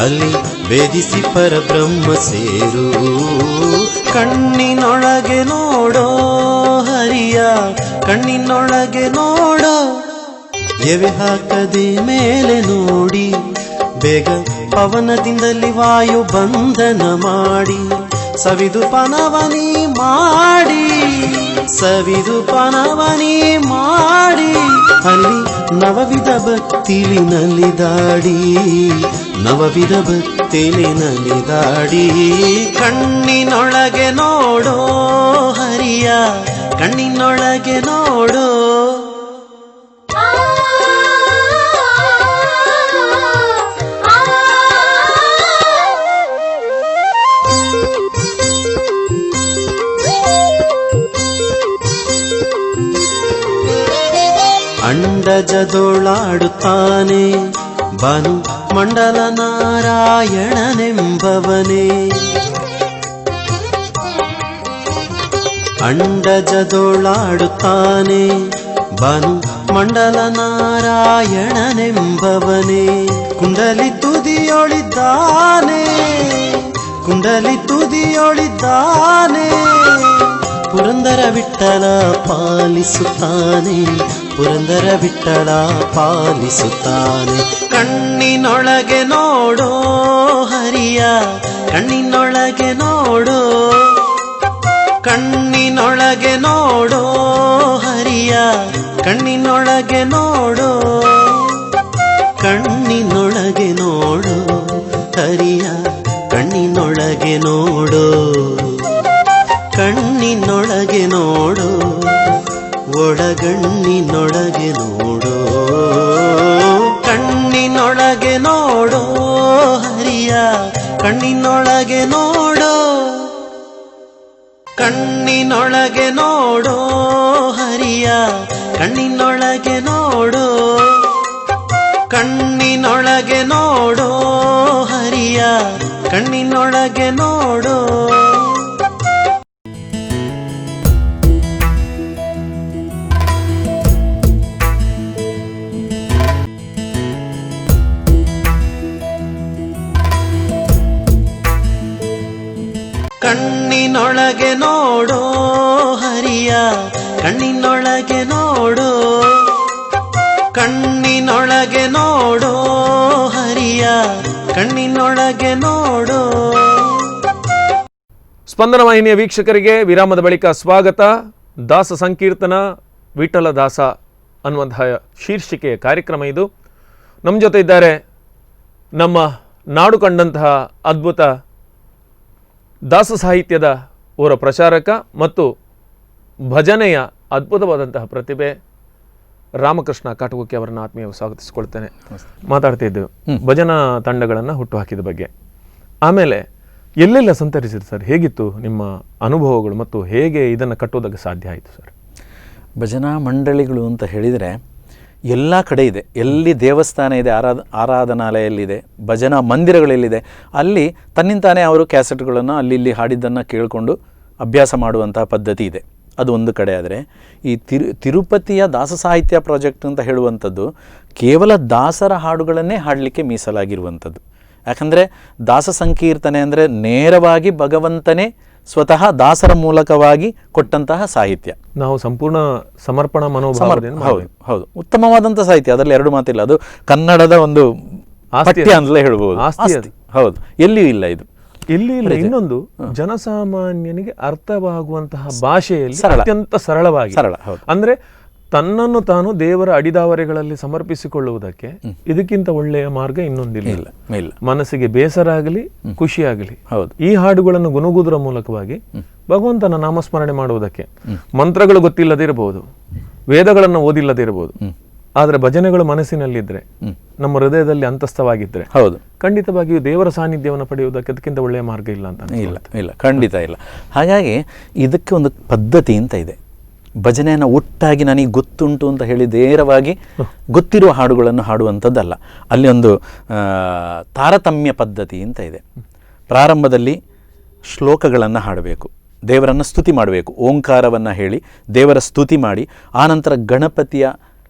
ಅಲ್ಲಿ ಭೇದಿಸಿ ಪರಬ್ರಹ್ಮ ಸೇರು. ಕಣ್ಣಿನೊಳಗೆ ನೋಡೋ ಹರಿಯ, ಕಣ್ಣಿನೊಳಗೆ ನೋಡೋ, ಎವೆ ಹಾಕದೆ ಮೇಲೆ ನೋಡಿ, ಬೇಗ ಪವನದಿಂದಲಿ ವಾಯು ಬಂಧನ ಮಾಡಿ, ಸವಿದು ಪನವನಿ ಮಾಡಿ, ಸವಿದು ಪನವನಿ ಮಾಡಿ, ಅಲ್ಲಿ ನವವಿಧ ಭಕ್ತಿಲಿ ನಲಿದಾಡಿ, ನವವಿಧ ಭಕ್ತಿಲಿ ನಲಿದಾಡಿ. ಕಣ್ಣಿನೊಳಗೆ ನೋಡೋ ಹರಿಯ, ಕಣ್ಣಿನೊಳಗೆ ನೋಡೋ. ಅಂಡಜದೊಳಾಡುತ್ತಾನೆ ಬನು ಮಂಡಲ ನಾರಾಯಣನೆಂಬವನೇ, ಅಂಡಜದೊಳಾಡುತ್ತಾನೆ ಬನು ಮಂಡಲ ನಾರಾಯಣನೆಂಬವನೇ. ಕುಂಡಲಿ ತುದಿಯೊಳಿದ್ದಾನೆ, ಕುಂಡಲಿ ತುದಿಯೊಳಿದ್ದಾನೆ, ಪುರಂದರ ವಿಠ್ಠಲ ಪಾಲಿಸುತ್ತಾನೆ, ಪುರಂದರ ವಿಠ್ಠಲ ಪಾಲಿಸುತ್ತಾನೆ. ಕಣ್ಣಿನೊಳಗೆ ನೋಡೋ ಹರಿಯ, ಕಣ್ಣಿನೊಳಗೆ ನೋಡೋ, ಕಣ್ಣಿನೊಳಗೆ ನೋಡೋ ಹರಿಯ ಕಣ್ಣಿನೊಳಗೆ ನೋಡೋ ಕಣ್ಣಿನೊಳಗೆ ನೋಡೋ ಹರಿಯ ಕಣ್ಣಿನೊಳಗೆ ನೋಡೋ ಕಣ್ಣಿನೊಳಗೆ ನೋಡೋ ಒಳಗಣ್ಣಿನೊಳಗೆ ನೋಡೋ ಕಣ್ಣಿನೊಳಗೆ ನೋಡೋ ಹರಿಯ ಕಣ್ಣಿನೊಳಗೆ ನೋಡೋ ಕಣ್ಣಿನೊಳಗೆ ನೋಡೋ ಹರಿಯ ಕಣ್ಣಿನೊಳಗೆ ನೋಡೋ ಕಣ್ಣಿನೊಳಗೆ ನೋಡೋ ಹರಿಯ ಕಣ್ಣಿನೊಳಗೆ ನೋಡೋ ಕಣ್ಣಿನೊಳಗೆ ನೋಡೋ ಹರಿಯ ಕಣ್ಣಿನೊಳಗೆ ನೋಡೋ ಕಣ್ಣಿನೊಳಗೆ ನೋಡೋ ಹರಿಯ ಕಣ್ಣಿನೊಳಗೆ ನೋಡೋ. ಸ್ಪಂದನ ವಾಹಿನಿಯ ವೀಕ್ಷಕರಿಗೆ ವಿರಾಮದ ಬಳಿಕ ಸ್ವಾಗತ. ದಾಸ ಸಂಕೀರ್ತನ ವಿಠಲ ದಾಸ ಅನ್ನುವಂತಹ ಶೀರ್ಷಿಕೆಯ ಕಾರ್ಯಕ್ರಮ ಇದು. ನಮ್ಮ ಜೊತೆ ಇದ್ದಾರೆ ನಮ್ಮ ನಾಡು ಕಂಡಂತಹ ಅದ್ಭುತ ದಾಸ ಸಾಹಿತ್ಯದ ಓರ ಪ್ರಚಾರಕ ಮತ್ತು ಭಜನೆಯ ಅದ್ಭುತವಾದಂತಹ ಪ್ರತಿಭೆ ರಾಮಕೃಷ್ಣ ಕಾಟಗುಕ್ಕಿ ಅವರನ್ನು ಆತ್ಮೀಯವಾಗಿ ಸ್ವಾಗತಿಸಿಕೊಳ್ತೇನೆ. ಮಾತಾಡ್ತಾ ಇದ್ದೆವು ಭಜನಾ ತಂಡಗಳನ್ನು ಹುಟ್ಟುಹಾಕಿದ ಬಗ್ಗೆ. ಆಮೇಲೆ ಎಲ್ಲೆಲ್ಲ ಸಂತರಿಸಿದ್ರು ಸರ್, ಹೇಗಿತ್ತು ನಿಮ್ಮ ಅನುಭವಗಳು ಮತ್ತು ಹೇಗೆ ಇದನ್ನು ಕಟ್ಟೋದಕ್ಕೆ ಸಾಧ್ಯ ಆಯಿತು ಸರ್? ಭಜನಾ ಮಂಡಳಿಗಳು ಅಂತ ಹೇಳಿದರೆ ಎಲ್ಲ ಕಡೆ ಇದೆ. ಎಲ್ಲಿ ದೇವಸ್ಥಾನ ಇದೆ, ಆರಾಧನಾಲಯಲ್ಲಿದೆ, ಭಜನಾ ಮಂದಿರಗಳಲ್ಲಿದೆ, ಅಲ್ಲಿ ತನ್ನಿಂತಾನೇ ಅವರು ಕ್ಯಾಸೆಟ್ಗಳನ್ನು ಅಲ್ಲಿ ಇಲ್ಲಿ ಹಾಡಿದ್ದನ್ನು ಕೇಳಿಕೊಂಡು ಅಭ್ಯಾಸ ಮಾಡುವಂತಹ ಪದ್ಧತಿ ಇದೆ. ಅದು ಒಂದು ಕಡೆ. ಆದರೆ ಈ ತಿರುಪತಿಯ ದಾಸ ಸಾಹಿತ್ಯ ಪ್ರಾಜೆಕ್ಟ್ ಅಂತ ಹೇಳುವಂಥದ್ದು ಕೇವಲ ದಾಸರ ಹಾಡುಗಳನ್ನೇ ಹಾಡಲಿಕ್ಕೆ ಮೀಸಲಾಗಿರುವಂಥದ್ದು. ಯಾಕಂದರೆ ದಾಸ ಸಂಕೀರ್ತನೆ ಅಂದರೆ ನೇರವಾಗಿ ಭಗವಂತನೇ ಸ್ವತಃ ದಾಸರ ಮೂಲಕವಾಗಿ ಕೊಟ್ಟಂತಹ ಸಾಹಿತ್ಯ. ನಾವು ಸಂಪೂರ್ಣ ಸಮರ್ಪಣಾ ಮನೋಭಾವದಿಂದ ಹೌದು, ಉತ್ತಮವಾದಂಥ ಸಾಹಿತ್ಯ, ಅದರಲ್ಲಿ ಎರಡು ಮಾತಿಲ್ಲ. ಅದು ಕನ್ನಡದ ಒಂದು ಪಠ್ಯ ಅಂತಲೇ ಹೇಳ್ಬೋದು. ಹೌದು, ಎಲ್ಲಿಯೂ ಇಲ್ಲ ಇದು, ಎಲ್ಲಿ ಇಲ್ಲ. ಇನ್ನೊಂದು ಜನಸಾಮಾನ್ಯನಿಗೆ ಅರ್ಥವಾಗುವಂತಹ ಭಾಷೆಯಲ್ಲಿ ಅತ್ಯಂತ ಸರಳವಾಗಿ, ಅಂದ್ರೆ ತನ್ನನ್ನು ತಾನು ದೇವರ ಅಡಿದಾವರೆಗಳಲ್ಲಿ ಸಮರ್ಪಿಸಿಕೊಳ್ಳುವುದಕ್ಕೆ ಇದಕ್ಕಿಂತ ಒಳ್ಳೆಯ ಮಾರ್ಗ ಇನ್ನೊಂದಿಲ್ಲ. ಮನಸ್ಸಿಗೆ ಬೇಸರ ಆಗಲಿ ಖುಷಿ ಆಗಲಿ ಈ ಹಾಡುಗಳನ್ನು ಗುನುಗುವುದರ ಮೂಲಕವಾಗಿ ಭಗವಂತನ ನಾಮಸ್ಮರಣೆ ಮಾಡುವುದಕ್ಕೆ. ಮಂತ್ರಗಳು ಗೊತ್ತಿಲ್ಲದಿರಬಹುದು, ವೇದಗಳನ್ನು ಓದಿಲ್ಲದಿರಬಹುದು, ಆದ್ರೆ ಭಜನೆಗಳು ಮನಸ್ಸಿನಲ್ಲಿದ್ರೆ, ನಮ್ಮ ಹೃದಯದಲ್ಲಿ ಅಂತಸ್ಥವಾಗಿದ್ರೆ ಖಂಡಿತವಾಗಿಯೂ ದೇವರ ಸಾನ್ನಿಧ್ಯವನ್ನು ಪಡೆಯುವುದಕ್ಕೆ ಅದಕ್ಕಿಂತ ಒಳ್ಳೆಯ ಮಾರ್ಗ ಇಲ್ಲ ಅಂತ ಇಲ್ಲ, ಖಂಡಿತ ಇಲ್ಲ. ಹಾಗಾಗಿ ಇದಕ್ಕೆ ಒಂದು ಪದ್ಧತಿ ಅಂತ ಇದೆ. ಭಜನೆಯನ್ನು ಒಟ್ಟಾಗಿ ನನಗೆ ಗೊತ್ತುಂಟು ಅಂತ ಹೇಳಿ ನೇರವಾಗಿ ಗೊತ್ತಿರುವ ಹಾಡುಗಳನ್ನು ಹಾಡುವಂಥದ್ದಲ್ಲ. ಅಲ್ಲಿ ಒಂದು ತಾರತಮ್ಯ ಪದ್ಧತಿ ಅಂತ ಇದೆ. ಪ್ರಾರಂಭದಲ್ಲಿ ಶ್ಲೋಕಗಳನ್ನು ಹಾಡಬೇಕು, ದೇವರನ್ನು ಸ್ತುತಿ ಮಾಡಬೇಕು, ಓಂಕಾರವನ್ನು ಹೇಳಿ ದೇವರ ಸ್ತುತಿ ಮಾಡಿ, ಆನಂತರ ಗಣಪತಿಯ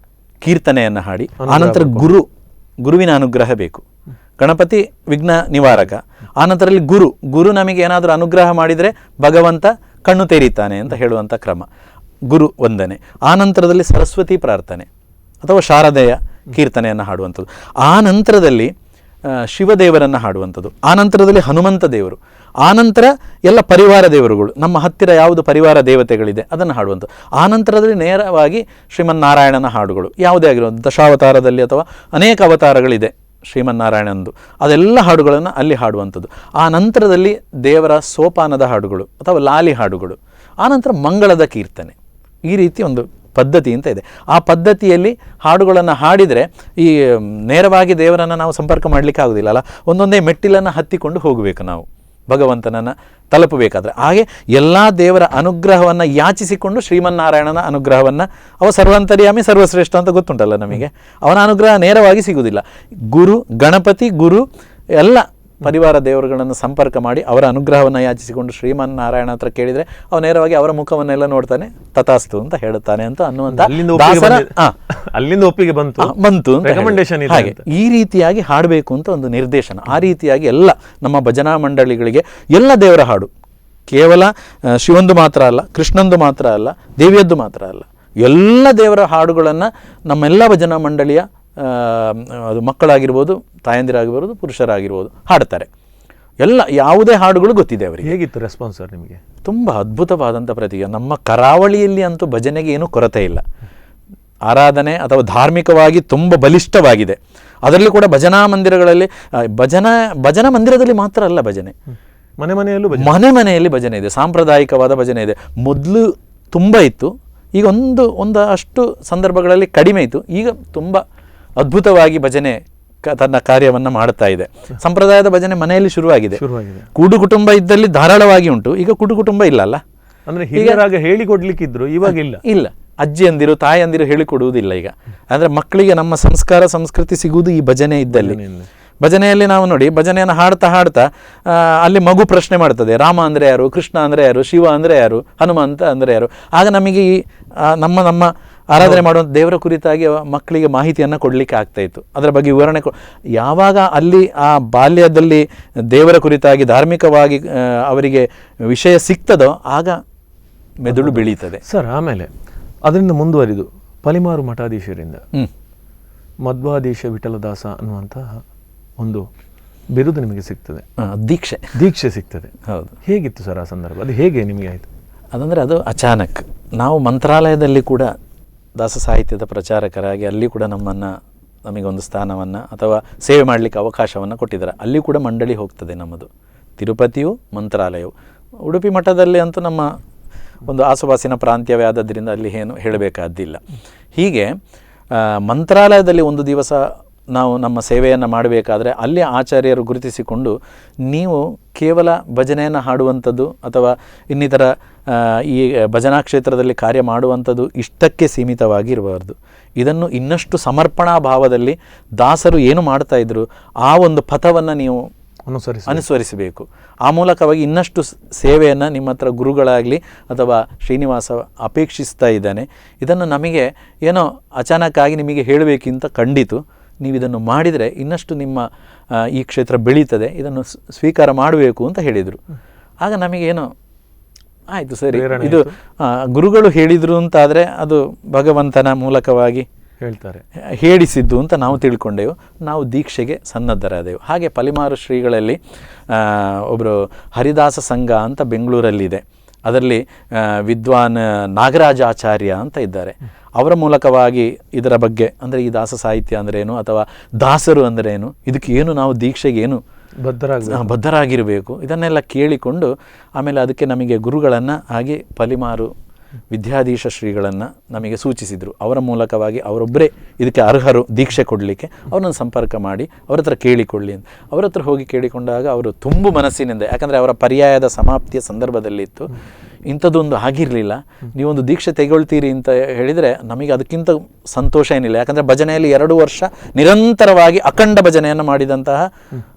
ಕೀರ್ತನೆಯನ್ನು ಹಾಡಿ, ಆನಂತರ ಗುರುವಿನ ಅನುಗ್ರಹ ಬೇಕು. ಗಣಪತಿ ವಿಘ್ನ ನಿವಾರಕ, ಆನಂತರಲ್ಲಿ ಗುರು ನಮಗೆ ಏನಾದರೂ ಅನುಗ್ರಹ ಮಾಡಿದರೆ ಭಗವಂತ ಕಣ್ಣು ತೆರೀತಾನೆ ಅಂತ ಹೇಳುವಂಥ ಕ್ರಮ. ಗುರು ವಂದನೆ, ಆನಂತರದಲ್ಲಿ ಸರಸ್ವತಿ ಪ್ರಾರ್ಥನೆ ಅಥವಾ ಶಾರದೆಯ ಕೀರ್ತನೆಯನ್ನು ಹಾಡುವಂಥದ್ದು, ಆನಂತರದಲ್ಲಿ ಶಿವದೇವರನ್ನು ಹಾಡುವಂಥದ್ದು, ಆನಂತರದಲ್ಲಿ ಹನುಮಂತ ದೇವರು, ಆನಂತರ ಎಲ್ಲ ಪರಿವಾರ ದೇವರುಗಳು, ನಮ್ಮ ಹತ್ತಿರ ಯಾವುದು ಪರಿವಾರ ದೇವತೆಗಳಿದೆ ಅದನ್ನು ಹಾಡುವಂಥದ್ದು, ಆನಂತರದಲ್ಲಿ ನೇರವಾಗಿ ಶ್ರೀಮನ್ನಾರಾಯಣನ ಹಾಡುಗಳು ಯಾವುದೇ ಆಗಿರುವಂಥ ದಶಾವತಾರದಲ್ಲಿ ಅಥವಾ ಅನೇಕ ಅವತಾರಗಳಿದೆ ಶ್ರೀಮನ್ನಾರಾಯಣಂದು, ಅದೆಲ್ಲ ಹಾಡುಗಳನ್ನು ಅಲ್ಲಿ ಹಾಡುವಂಥದ್ದು. ಆ ನಂತರದಲ್ಲಿ ದೇವರ ಸೋಪಾನದ ಹಾಡುಗಳು ಅಥವಾ ಲಾಲಿ ಹಾಡುಗಳು, ಆನಂತರ ಮಂಗಳದ ಕೀರ್ತನೆ. ಈ ರೀತಿ ಒಂದು ಪದ್ಧತಿ ಅಂತ ಇದೆ. ಆ ಪದ್ಧತಿಯಲ್ಲಿ ಹಾಡುಗಳನ್ನು ಹಾಡಿದರೆ ಈ ನೇರವಾಗಿ ದೇವರನ್ನು ನಾವು ಸಂಪರ್ಕ ಮಾಡಲಿಕ್ಕೆ ಆಗೋದಿಲ್ಲ ಅಲ್ಲ, ಒಂದೊಂದೇ ಮೆಟ್ಟಿಲನ್ನು ಹತ್ತಿಕೊಂಡು ಹೋಗಬೇಕು ನಾವು ಭಗವಂತನನ್ನು ತಲುಪಬೇಕಾದ್ರೆ. ಹಾಗೆ ಎಲ್ಲ ದೇವರ ಅನುಗ್ರಹವನ್ನು ಯಾಚಿಸಿಕೊಂಡು ಶ್ರೀಮನ್ನಾರಾಯಣನ ಅನುಗ್ರಹವನ್ನು, ಅವ ಸರ್ವಂತರ್ಯಾಮಿ ಸರ್ವಶ್ರೇಷ್ಠ ಅಂತ ಗೊತ್ತುಂಟಲ್ಲ ನಮಗೆ, ಅವನ ಅನುಗ್ರಹ ನೇರವಾಗಿ ಸಿಗುವುದಿಲ್ಲ. ಗಣಪತಿ ಗುರು ಎಲ್ಲ ಪರಿವಾರ ದೇವರುಗಳನ್ನು ಸಂಪರ್ಕ ಮಾಡಿ ಅವರ ಅನುಗ್ರಹವನ್ನು ಯಾಚಿಸಿಕೊಂಡು ಶ್ರೀಮನ್ನಾರಾಯಣ ಹತ್ರ ಕೇಳಿದರೆ ಅವ ನೇರವಾಗಿ ಅವರ ಮುಖವನ್ನೆಲ್ಲ ನೋಡ್ತಾನೆ, ತಥಾಸ್ತು ಅಂತ ಹೇಳುತ್ತಾನೆ ಅಂತ ಅನ್ನುವಂಥ ಅಲ್ಲಿಂದ ಒಪ್ಪಿಗೆ ಬಂತು ರೆಕಮೆಂಡೇಶನ್. ಹಾಗೆ ಈ ರೀತಿಯಾಗಿ ಹಾಡಬೇಕು ಅಂತ ಒಂದು ನಿರ್ದೇಶನ. ಆ ರೀತಿಯಾಗಿ ಎಲ್ಲ ನಮ್ಮ ಭಜನಾ ಮಂಡಳಿಗಳಿಗೆ ಎಲ್ಲ ದೇವರ ಹಾಡು, ಕೇವಲ ಶಿವಂದು ಮಾತ್ರ ಅಲ್ಲ, ಕೃಷ್ಣಂದು ಮಾತ್ರ ಅಲ್ಲ, ದೇವಿಯದ್ದು ಮಾತ್ರ ಅಲ್ಲ, ಎಲ್ಲ ದೇವರ ಹಾಡುಗಳನ್ನು ನಮ್ಮೆಲ್ಲ ಭಜನಾ ಮಂಡಳಿಯ ಅದು ಮಕ್ಕಳಾಗಿರ್ಬೋದು, ತಾಯಂದಿರಾಗಿರ್ಬೋದು, ಪುರುಷರಾಗಿರ್ಬೋದು ಹಾಡ್ತಾರೆ. ಎಲ್ಲ ಯಾವುದೇ ಹಾಡುಗಳು ಗೊತ್ತಿದೆ ಅವರಿಗೆ. ಹೇಗಿತ್ತು ರೆಸ್ಪಾನ್ಸ್ ಸರ್ ನಿಮಗೆ? ತುಂಬ ಅದ್ಭುತವಾದಂಥ ಪ್ರತಿಕ್ರಿಯೆ. ನಮ್ಮ ಕರಾವಳಿಯಲ್ಲಿ ಅಂತೂ ಭಜನೆಗೆ ಏನೂ ಕೊರತೆ ಇಲ್ಲ. ಆರಾಧನೆ ಅಥವಾ ಧಾರ್ಮಿಕವಾಗಿ ತುಂಬ ಬಲಿಷ್ಠವಾಗಿದೆ. ಅದರಲ್ಲಿ ಕೂಡ ಭಜನಾ ಮಂದಿರಗಳಲ್ಲಿ ಭಜನಾ ಮಂದಿರದಲ್ಲಿ ಮಾತ್ರ ಅಲ್ಲ ಭಜನೆ, ಮನೆಯಲ್ಲಿ ಭಜನೆ ಇದೆ. ಸಾಂಪ್ರದಾಯಿಕವಾದ ಭಜನೆ ಇದೆ. ಮೊದಲು ತುಂಬ ಇತ್ತು, ಈಗ ಒಂದು ಅಷ್ಟು ಸಂದರ್ಭಗಳಲ್ಲಿ ಕಡಿಮೆ ಇತ್ತು. ಈಗ ತುಂಬ ಅದ್ಭುತವಾಗಿ ಭಜನೆ ತನ್ನ ಕಾರ್ಯವನ್ನು ಮಾಡ್ತಾ ಇದೆ. ಸಂಪ್ರದಾಯದ ಭಜನೆ ಮನೆಯಲ್ಲಿ ಶುರುವಾಗಿದೆ. ಕೂಡು ಕುಟುಂಬ ಇದ್ದಲ್ಲಿ ಧಾರಾಳವಾಗಿ ಉಂಟು. ಈಗ ಕೂಡು ಕುಟುಂಬ ಇಲ್ಲ ಅಲ್ಲ, ಅಂದ್ರೆ ಹಿರಿಯರಾಗ ಹೇಳಿಕೊಡ್ಲಿಕ್ಕಿದ್ರು, ಇವಾಗ ಇಲ್ಲ. ಅಜ್ಜಿಯಂದಿರು ತಾಯಂದಿರು ಹೇಳಿಕೊಡುವುದಿಲ್ಲ ಈಗ. ಅಂದರೆ ಮಕ್ಕಳಿಗೆ ನಮ್ಮ ಸಂಸ್ಕಾರ ಸಂಸ್ಕೃತಿ ಸಿಗುವುದು ಈ ಭಜನೆ ಇದ್ದಲ್ಲಿ. ಭಜನೆಯಲ್ಲಿ ನಾವು ನೋಡಿ, ಭಜನೆಯನ್ನು ಹಾಡ್ತಾ ಅಲ್ಲಿ ಮಗು ಪ್ರಶ್ನೆ ಮಾಡ್ತದೆ, ರಾಮ ಅಂದರೆ ಯಾರು, ಕೃಷ್ಣ ಅಂದರೆ ಯಾರು, ಶಿವ ಅಂದರೆ ಯಾರು, ಹನುಮಂತ ಅಂದರೆ ಯಾರು. ಆಗ ನಮಗೆ ಈ ನಮ್ಮ ಆರಾಧನೆ ಮಾಡುವಂಥ ದೇವರ ಕುರಿತಾಗಿ ಮಕ್ಕಳಿಗೆ ಮಾಹಿತಿಯನ್ನು ಕೊಡಲಿಕ್ಕೆ ಆಗ್ತಾಯಿತ್ತು. ಅದರ ಬಗ್ಗೆ ವಿವರಣೆ ಯಾವಾಗ ಅಲ್ಲಿ ಆ ಬಾಲ್ಯದಲ್ಲಿ ದೇವರ ಕುರಿತಾಗಿ ಧಾರ್ಮಿಕವಾಗಿ ಅವರಿಗೆ ವಿಷಯ ಸಿಗ್ತದೋ ಆಗ ಮೆದುಳು ಬೆಳೀತದೆ ಸರ್. ಆಮೇಲೆ ಅದರಿಂದ ಮುಂದುವರಿದು ಪಲಿಮಾರು ಮಠಾಧೀಶರಿಂದ ಮಧ್ವಾಧೀಶ ವಿಠಲದಾಸ ಅನ್ನುವಂತಹ ಒಂದು ಬಿರುದು ನಿಮಗೆ ಸಿಗ್ತದೆ, ದೀಕ್ಷೆ ಸಿಗ್ತದೆ. ಹೌದು. ಹೇಗಿತ್ತು ಸರ್ ಆ ಸಂದರ್ಭ? ಅದು ಹೇಗೆ ನಿಮಗೆ ಆಯಿತು? ಅದಂದರೆ ಅದು ಅಚಾನಕ್. ನಾವು ಮಂತ್ರಾಲಯದಲ್ಲಿ ಕೂಡ ದಾಸ ಸಾಹಿತ್ಯದ ಪ್ರಚಾರಕರಾಗಿ ಅಲ್ಲಿ ಕೂಡ ನಮಗೆ ಒಂದು ಸ್ಥಾನವನ್ನು ಅಥವಾ ಸೇವೆ ಮಾಡಲಿಕ್ಕೆ ಅವಕಾಶವನ್ನು ಕೊಟ್ಟಿದ್ದಾರೆ. ಅಲ್ಲಿ ಕೂಡ ಮಂಡಳಿ ಹೋಗ್ತದೆ ನಮ್ಮದು. ತಿರುಪತಿಯು ಮಂತ್ರಾಲಯವು. ಉಡುಪಿ ಮಠದಲ್ಲಿ ಅಂತೂ ನಮ್ಮ ಒಂದು ಆಸುಪಾಸಿನ ಪ್ರಾಂತ್ಯವೇ ಆದದ್ದರಿಂದ ಅಲ್ಲಿ ಏನು ಹೇಳಬೇಕಾದ್ದಿಲ್ಲ. ಹೀಗೆ ಮಂತ್ರಾಲಯದಲ್ಲಿ ಒಂದು ದಿವಸ ನಾವು ನಮ್ಮ ಸೇವೆಯನ್ನು ಮಾಡಬೇಕಾದ್ರೆ ಅಲ್ಲಿ ಆಚಾರ್ಯರು ಗುರುತಿಸಿಕೊಂಡು, ನೀವು ಕೇವಲ ಭಜನೆಯನ್ನು ಹಾಡುವಂಥದ್ದು ಅಥವಾ ಇನ್ನಿತರ ಈ ಭಜನಾ ಕ್ಷೇತ್ರದಲ್ಲಿ ಕಾರ್ಯ ಮಾಡುವಂಥದ್ದು ಇಷ್ಟಕ್ಕೆ ಸೀಮಿತವಾಗಿರಬಾರ್ದು. ಇದನ್ನು ಇನ್ನಷ್ಟು ಸಮರ್ಪಣಾ ಭಾವದಲ್ಲಿ ದಾಸರು ಏನು ಮಾಡ್ತಾಯಿದ್ರು ಆ ಒಂದು ಪಥವನ್ನು ನೀವು ಅನುಸರಿಸಬೇಕು. ಆ ಮೂಲಕವಾಗಿ ಇನ್ನಷ್ಟು ಸೇವೆಯನ್ನು ನಿಮ್ಮ ಹತ್ರ ಗುರುಗಳಾಗಲಿ ಅಥವಾ ಶ್ರೀನಿವಾಸ ಅಪೇಕ್ಷಿಸ್ತಾ ಇದ್ದಾನೆ. ಇದನ್ನು ನಮಗೆ ಏನೋ ಅಚಾನಕ್ಕಾಗಿ ನಿಮಗೆ ಹೇಳಬೇಕಿಂತ ಖಂಡಿತು. ನೀವು ಇದನ್ನು ಮಾಡಿದರೆ ಇನ್ನಷ್ಟು ನಿಮ್ಮ ಈ ಕ್ಷೇತ್ರ ಬೆಳೀತದೆ, ಇದನ್ನು ಸ್ವೀಕಾರ ಮಾಡಬೇಕು ಅಂತ ಹೇಳಿದರು. ಆಗ ನಮಗೇನೋ ಆಯಿತು, ಸರಿ, ಇದು ಗುರುಗಳು ಹೇಳಿದರು ಅಂತಾದರೆ ಅದು ಭಗವಂತನ ಮೂಲಕವಾಗಿ ಹೇಳಿಸಿದ್ದು ಅಂತ ನಾವು ತಿಳ್ಕೊಂಡೆವು. ನಾವು ದೀಕ್ಷೆಗೆ ಸನ್ನದ್ಧರಾದೆವು. ಹಾಗೆ ಪಲಿಮಾರು ಶ್ರೀಗಳಲ್ಲಿ ಒಬ್ಬರು ಹರಿದಾಸ ಸಂಘ ಅಂತ ಬೆಂಗಳೂರಲ್ಲಿದೆ. ಅದರಲ್ಲಿ ವಿದ್ವಾನ್ ನಾಗರಾಜಾಚಾರ್ಯ ಅಂತ ಇದ್ದಾರೆ. ಅವರ ಮೂಲಕವಾಗಿ ಇದರ ಬಗ್ಗೆ, ಅಂದರೆ ಈ ದಾಸ ಸಾಹಿತ್ಯ ಅಂದ್ರೇನು ಅಥವಾ ದಾಸರು ಅಂದ್ರೇನು, ಇದಕ್ಕೆ ಏನು ನಾವು ದೀಕ್ಷೆಗೆ ಏನು ಬದ್ಧರಾಗಿರಬೇಕು, ಇದನ್ನೆಲ್ಲ ಕೇಳಿಕೊಂಡು ಆಮೇಲೆ ಅದಕ್ಕೆ ನಮಗೆ ಗುರುಗಳನ್ನು ಹಾಗೆ ಪಲಿಮಾರು ವಿದ್ಯಾಧೀಶ ಶ್ರೀಗಳನ್ನು ನಮಗೆ ಸೂಚಿಸಿದರು. ಅವರ ಮೂಲಕವಾಗಿ ಅವರೊಬ್ಬರೇ ಇದಕ್ಕೆ ಅರ್ಹರು ದೀಕ್ಷೆ ಕೊಡಲಿಕ್ಕೆ. ಅವ್ರನ್ನ ಸಂಪರ್ಕ ಮಾಡಿ ಅವ್ರ ಹತ್ರ ಕೇಳಿಕೊಳ್ಳಿ ಅಂತ. ಅವ್ರ ಹತ್ರ ಹೋಗಿ ಕೇಳಿಕೊಂಡಾಗ ಅವರು ತುಂಬು ಮನಸ್ಸಿನಿಂದ, ಯಾಕಂದರೆ ಅವರ ಪರ್ಯಾಯದ ಸಮಾಪ್ತಿಯ ಸಂದರ್ಭದಲ್ಲಿತ್ತು, ಇಂಥದ್ದೊಂದು ಆಗಿರಲಿಲ್ಲ, ನೀವೊಂದು ದೀಕ್ಷೆ ತೆಗೊಳ್ತೀರಿ ಅಂತ ಹೇಳಿದರೆ ನಮಗೆ ಅದಕ್ಕಿಂತ ಸಂತೋಷ ಏನಿಲ್ಲ. ಯಾಕಂದರೆ ಭಜನೆಯಲ್ಲಿ 2 ವರ್ಷ ನಿರಂತರವಾಗಿ ಅಖಂಡ ಭಜನೆಯನ್ನು ಮಾಡಿದಂತಹ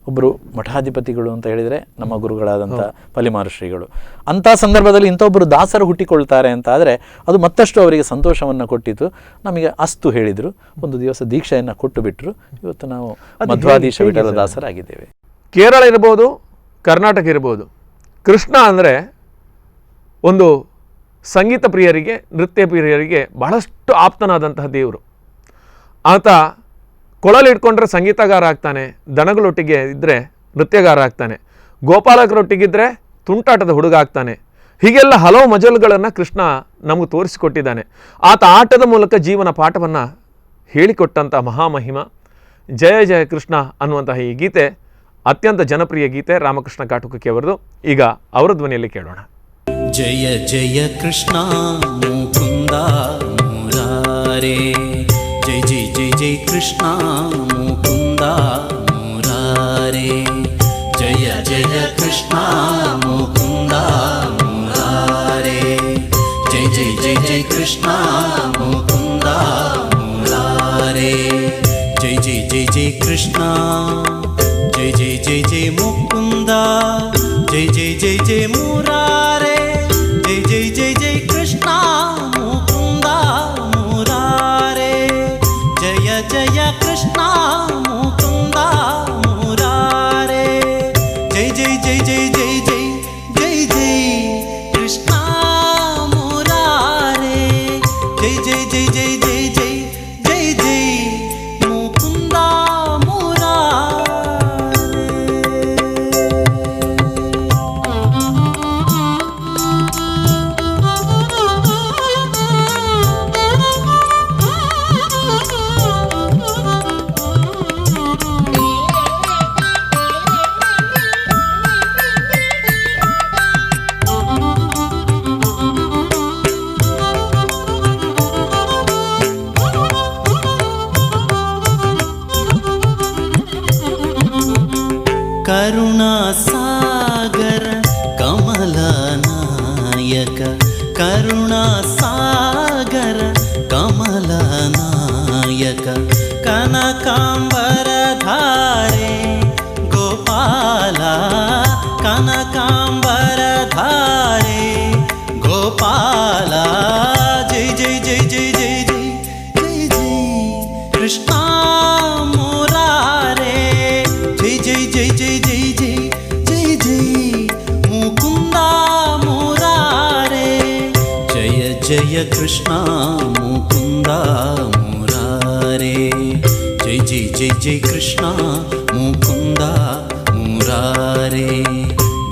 ಒಬ್ಬರು ಮಠಾಧಿಪತಿಗಳು ಅಂತ ಹೇಳಿದರೆ ನಮ್ಮ ಗುರುಗಳಾದಂಥ ಪಲಿಮಾರು ಶ್ರೀಗಳು. ಅಂಥ ಸಂದರ್ಭದಲ್ಲಿ ಇಂಥೊಬ್ಬರು ದಾಸರು ಹುಟ್ಟಿಕೊಳ್ತಾರೆ ಅಂತ ಆದರೆ ಅದು ಮತ್ತಷ್ಟು ಅವರಿಗೆ ಸಂತೋಷವನ್ನು ಕೊಟ್ಟಿತು. ನಮಗೆ ಅಸ್ತು ಹೇಳಿದರು, ಒಂದು ದಿವಸ ದೀಕ್ಷೆಯನ್ನು ಕೊಟ್ಟು ಬಿಟ್ಟರು. ಇವತ್ತು ನಾವು ಮಧ್ವಾಧೀಶ ವಿಠಲ ದಾಸರಾಗಿದ್ದೇವೆ. ಕೇರಳ ಇರ್ಬೋದು, ಕರ್ನಾಟಕ ಇರ್ಬೋದು, ಕೃಷ್ಣ ಅಂದರೆ ಒಂದು ಸಂಗೀತ ಪ್ರಿಯರಿಗೆ, ನೃತ್ಯ ಪ್ರಿಯರಿಗೆ ಬಹಳಷ್ಟು ಆಪ್ತನಾದಂತಹ ದೇವರು. ಆತ ಕೊಳಲಿಟ್ಕೊಂಡ್ರೆ ಸಂಗೀತಗಾರ ಆಗ್ತಾನೆ, ದನಗಳೊಟ್ಟಿಗೆ ಇದ್ದರೆ ನೃತ್ಯಗಾರ ಆಗ್ತಾನೆ, ಗೋಪಾಲಕರೊಟ್ಟಿಗಿದ್ದರೆ ತುಂಟಾಟದ ಹುಡುಗ ಆಗ್ತಾನೆ. ಹೀಗೆಲ್ಲ ಹಲವು ಮಜಲುಗಳನ್ನು ಕೃಷ್ಣ ನಮಗೆ ತೋರಿಸಿಕೊಟ್ಟಿದ್ದಾನೆ. ಆತ ಆಟದ ಮೂಲಕ ಜೀವನ ಪಾಠವನ್ನು ಹೇಳಿಕೊಟ್ಟಂಥ ಮಹಾಮಹಿಮ. ಜಯ ಜಯ ಕೃಷ್ಣ ಅನ್ನುವಂತಹ ಈ ಗೀತೆ ಅತ್ಯಂತ ಜನಪ್ರಿಯ ಗೀತೆ, ರಾಮಕೃಷ್ಣ ಕಾಟುಕಕ್ಕೆ ಅವರದು. ಈಗ ಅವರ ಧ್ವನಿಯಲ್ಲಿ ಕೇಳೋಣ. ಜಯ ಜಯ ಕೃಷ್ಣ ಮುಕುಂದ ಮುರಾರೇ, ಜಯ ಜಯ ಜಯ ಜಯ ಕೃಷ್ಣ ಮುಕುಂದ ಮುರಾರೇ, ಜಯ ಜಯ ಕೃಷ್ಣ ಮುಕುಂದ ಮುರಾರೇ, ಜಯ ಜಯ ಜಯ ಜಯ ಕೃಷ್ಣ ಮುಕುಂದ ಮುರಾರೇ, ಜಯ ಜಯ ಜಯ ಜಯ ಕೃಷ್ಣ, ಜಯ ಜಯ ಜಯ ಜಯ ಮುಕುಂದ, ಜಯ ಜಯ ಜಯ ಜಯ ಮುರಾರೇ, ಜಯ ಜಯ ಜಯ ಜಯ ಕೃಷ್ಣ ಮುಕುಂದ ಮುರಾರೇ, ಜಯ ಜಯ ಕೃಷ್ಣ ಮುಕುಂದ ಮುರಾರೇ, ಜಯ ಜಯ ಜಯ ಜಯ ಜಯ ಜಯ ಜಯ ಜಯ ಕೃಷ್ಣ ಮುರಾರೇ, ಜಯ ಜಯ ಜಯ ಜಯ ಜಯ ಜಯ ಜಯ ಜಯ ಮುಕುಂದ ಮುರಾರೇ. ನಾಯಕ ಕರುಣಾಸಾಗರ ಕಮಲನಾಯಕ ಕನಕಾಂಬರಧಾರೆ ಗೋಪಾಲ ಕನಕಾಂಬರಧಾರೆ ಗೋಪಾಲ ಜೈ ಜೈ ಜೈ ಜೈ ಜೈ ಜೈ ಜೈ ಜೈ ಕೃಷ್ಣ ಮುರಾರೆ ಜೈ ಜೈ ಜೈ ಜೈ ಜೈ ಜೈ ಜೈ ಜೈ ಮುಕುಂದ ಮುರಾರೆ ಜಯ ಜಯ ಕೃಷ್ಣ ಮುಕುಂದ ಮುರಾರೆ ಜೈ ಜೈ ಜೈ ಜೈ ಕೃಷ್ಣ ಮುಕುಂದ ಮುರಾರೆ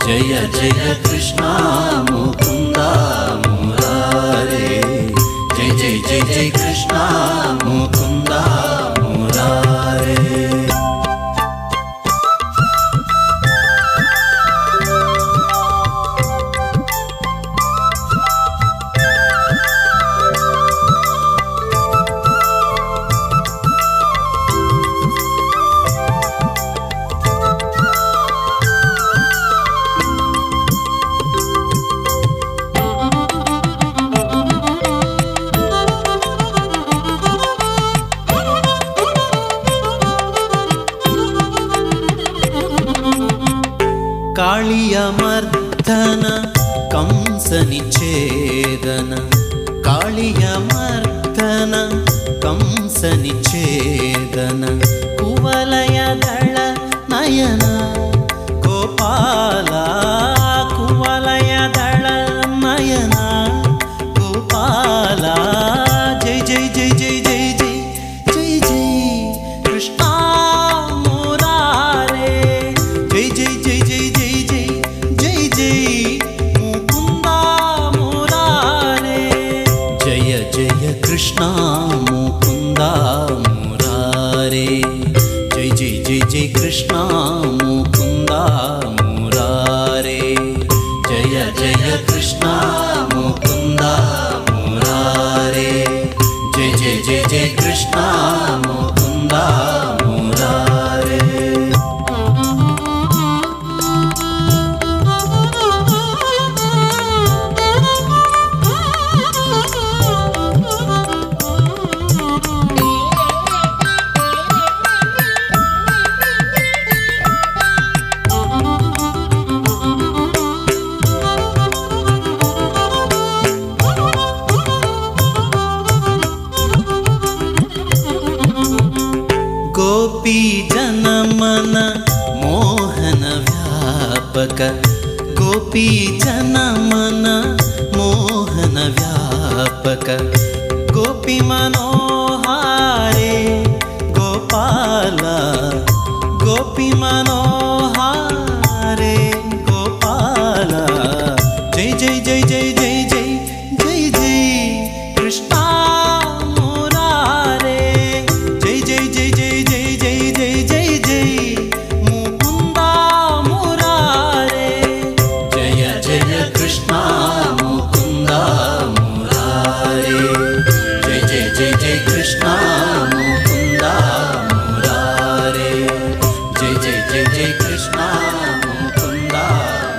ಜಯ ಜಯ ಕೃಷ್ಣ ಮುಕುಂದ ಮುರಾರೆ ಜೈ ಜೈ ಜೈ ಜೈ ಕೃಷ್ಣ ಮುಕುಂದ ಮುರಾರೆ ಕಾಳಿಯ ಮರ್ದನ ಕಂಸ ನಿಛೇದನ ಕಾಳಿಯ ಮರ್ದನ ಕಂಸ ನಿಛೇದನ ಕುವಲಯದಳ ನಯನ ಗೋಪಾಲ ಕುವಲಯದಳ ನಯನ ಗೋಪಾಲ ಜೈ ಜೈ ಜೈ ಜೈ ಜೈ ಜೈ ಜೈ ಜೈ ಕೃಷ್ಣ ಮುರಾರೆ ಜೈ ಜೈ ಜೈ ಜೈ ಜೈ ಜೈ ಜೈ ಜೈ ಮುಕುಂದ ಮುರಾರೆ ಜಯ ಜಯ ಕೃಷ್ಣ ಮುಕುಂದ ಮುರಾರೆ ಜೈ ಜೈ ಜೈ ಜೈ ಕೃಷ್ಣ ಮುಕುಂದ ಮುರಾರೆ ಜಯ ಜಯ ಕೃಷ್ಣ ಮುಕುಂದ ಮುರಾರೆ ಜೈ ಜೈ ಜೈ ಜೈ ಕೃಷ್ಣ ಮುಕುಂದ ಮುರಾರೆ ಗೋಪಿ ಜನಮನ ಮೋಹನ ವ್ಯಾಪಕ ಗೋಪಿ ಜನಮನ ಮೋಹನ ವ್ಯಾಪಕ ಗೋಪಿ ಮನೋಹಾರೆ ಗೋಪಾಲ ಗೋಪಿ ಮನೋಹಾರೆ ಗೋಪಾಲ ಜೈ ಜೈ ಜೈ ಜೈ ಜೈ ಜೈ ಜೈ ಜೈ ಕೃಷ್ಣ ಮುರಾರೆ ಜೈ ಜೈ ಜೈ ಜೈ ಜೈ ಜೈ ಜೈ ಜೈ ಜೈ ಮುಕುಂದ ಮುರಾರೆ ಜಯ ಜಯ ಕೃಷ್ಣ ಮುಕುಂದ ಮುರಾರೆ ಜೈ ಜೈ ಜೈ ಜೈ ಕೃಷ್ಣ ಮುಕುಂದ ಮುರಾರೆ ಜೈ ಜೈ ಜೈ ಜೈ ಕೃಷ್ಣ ಮುಕುಂದ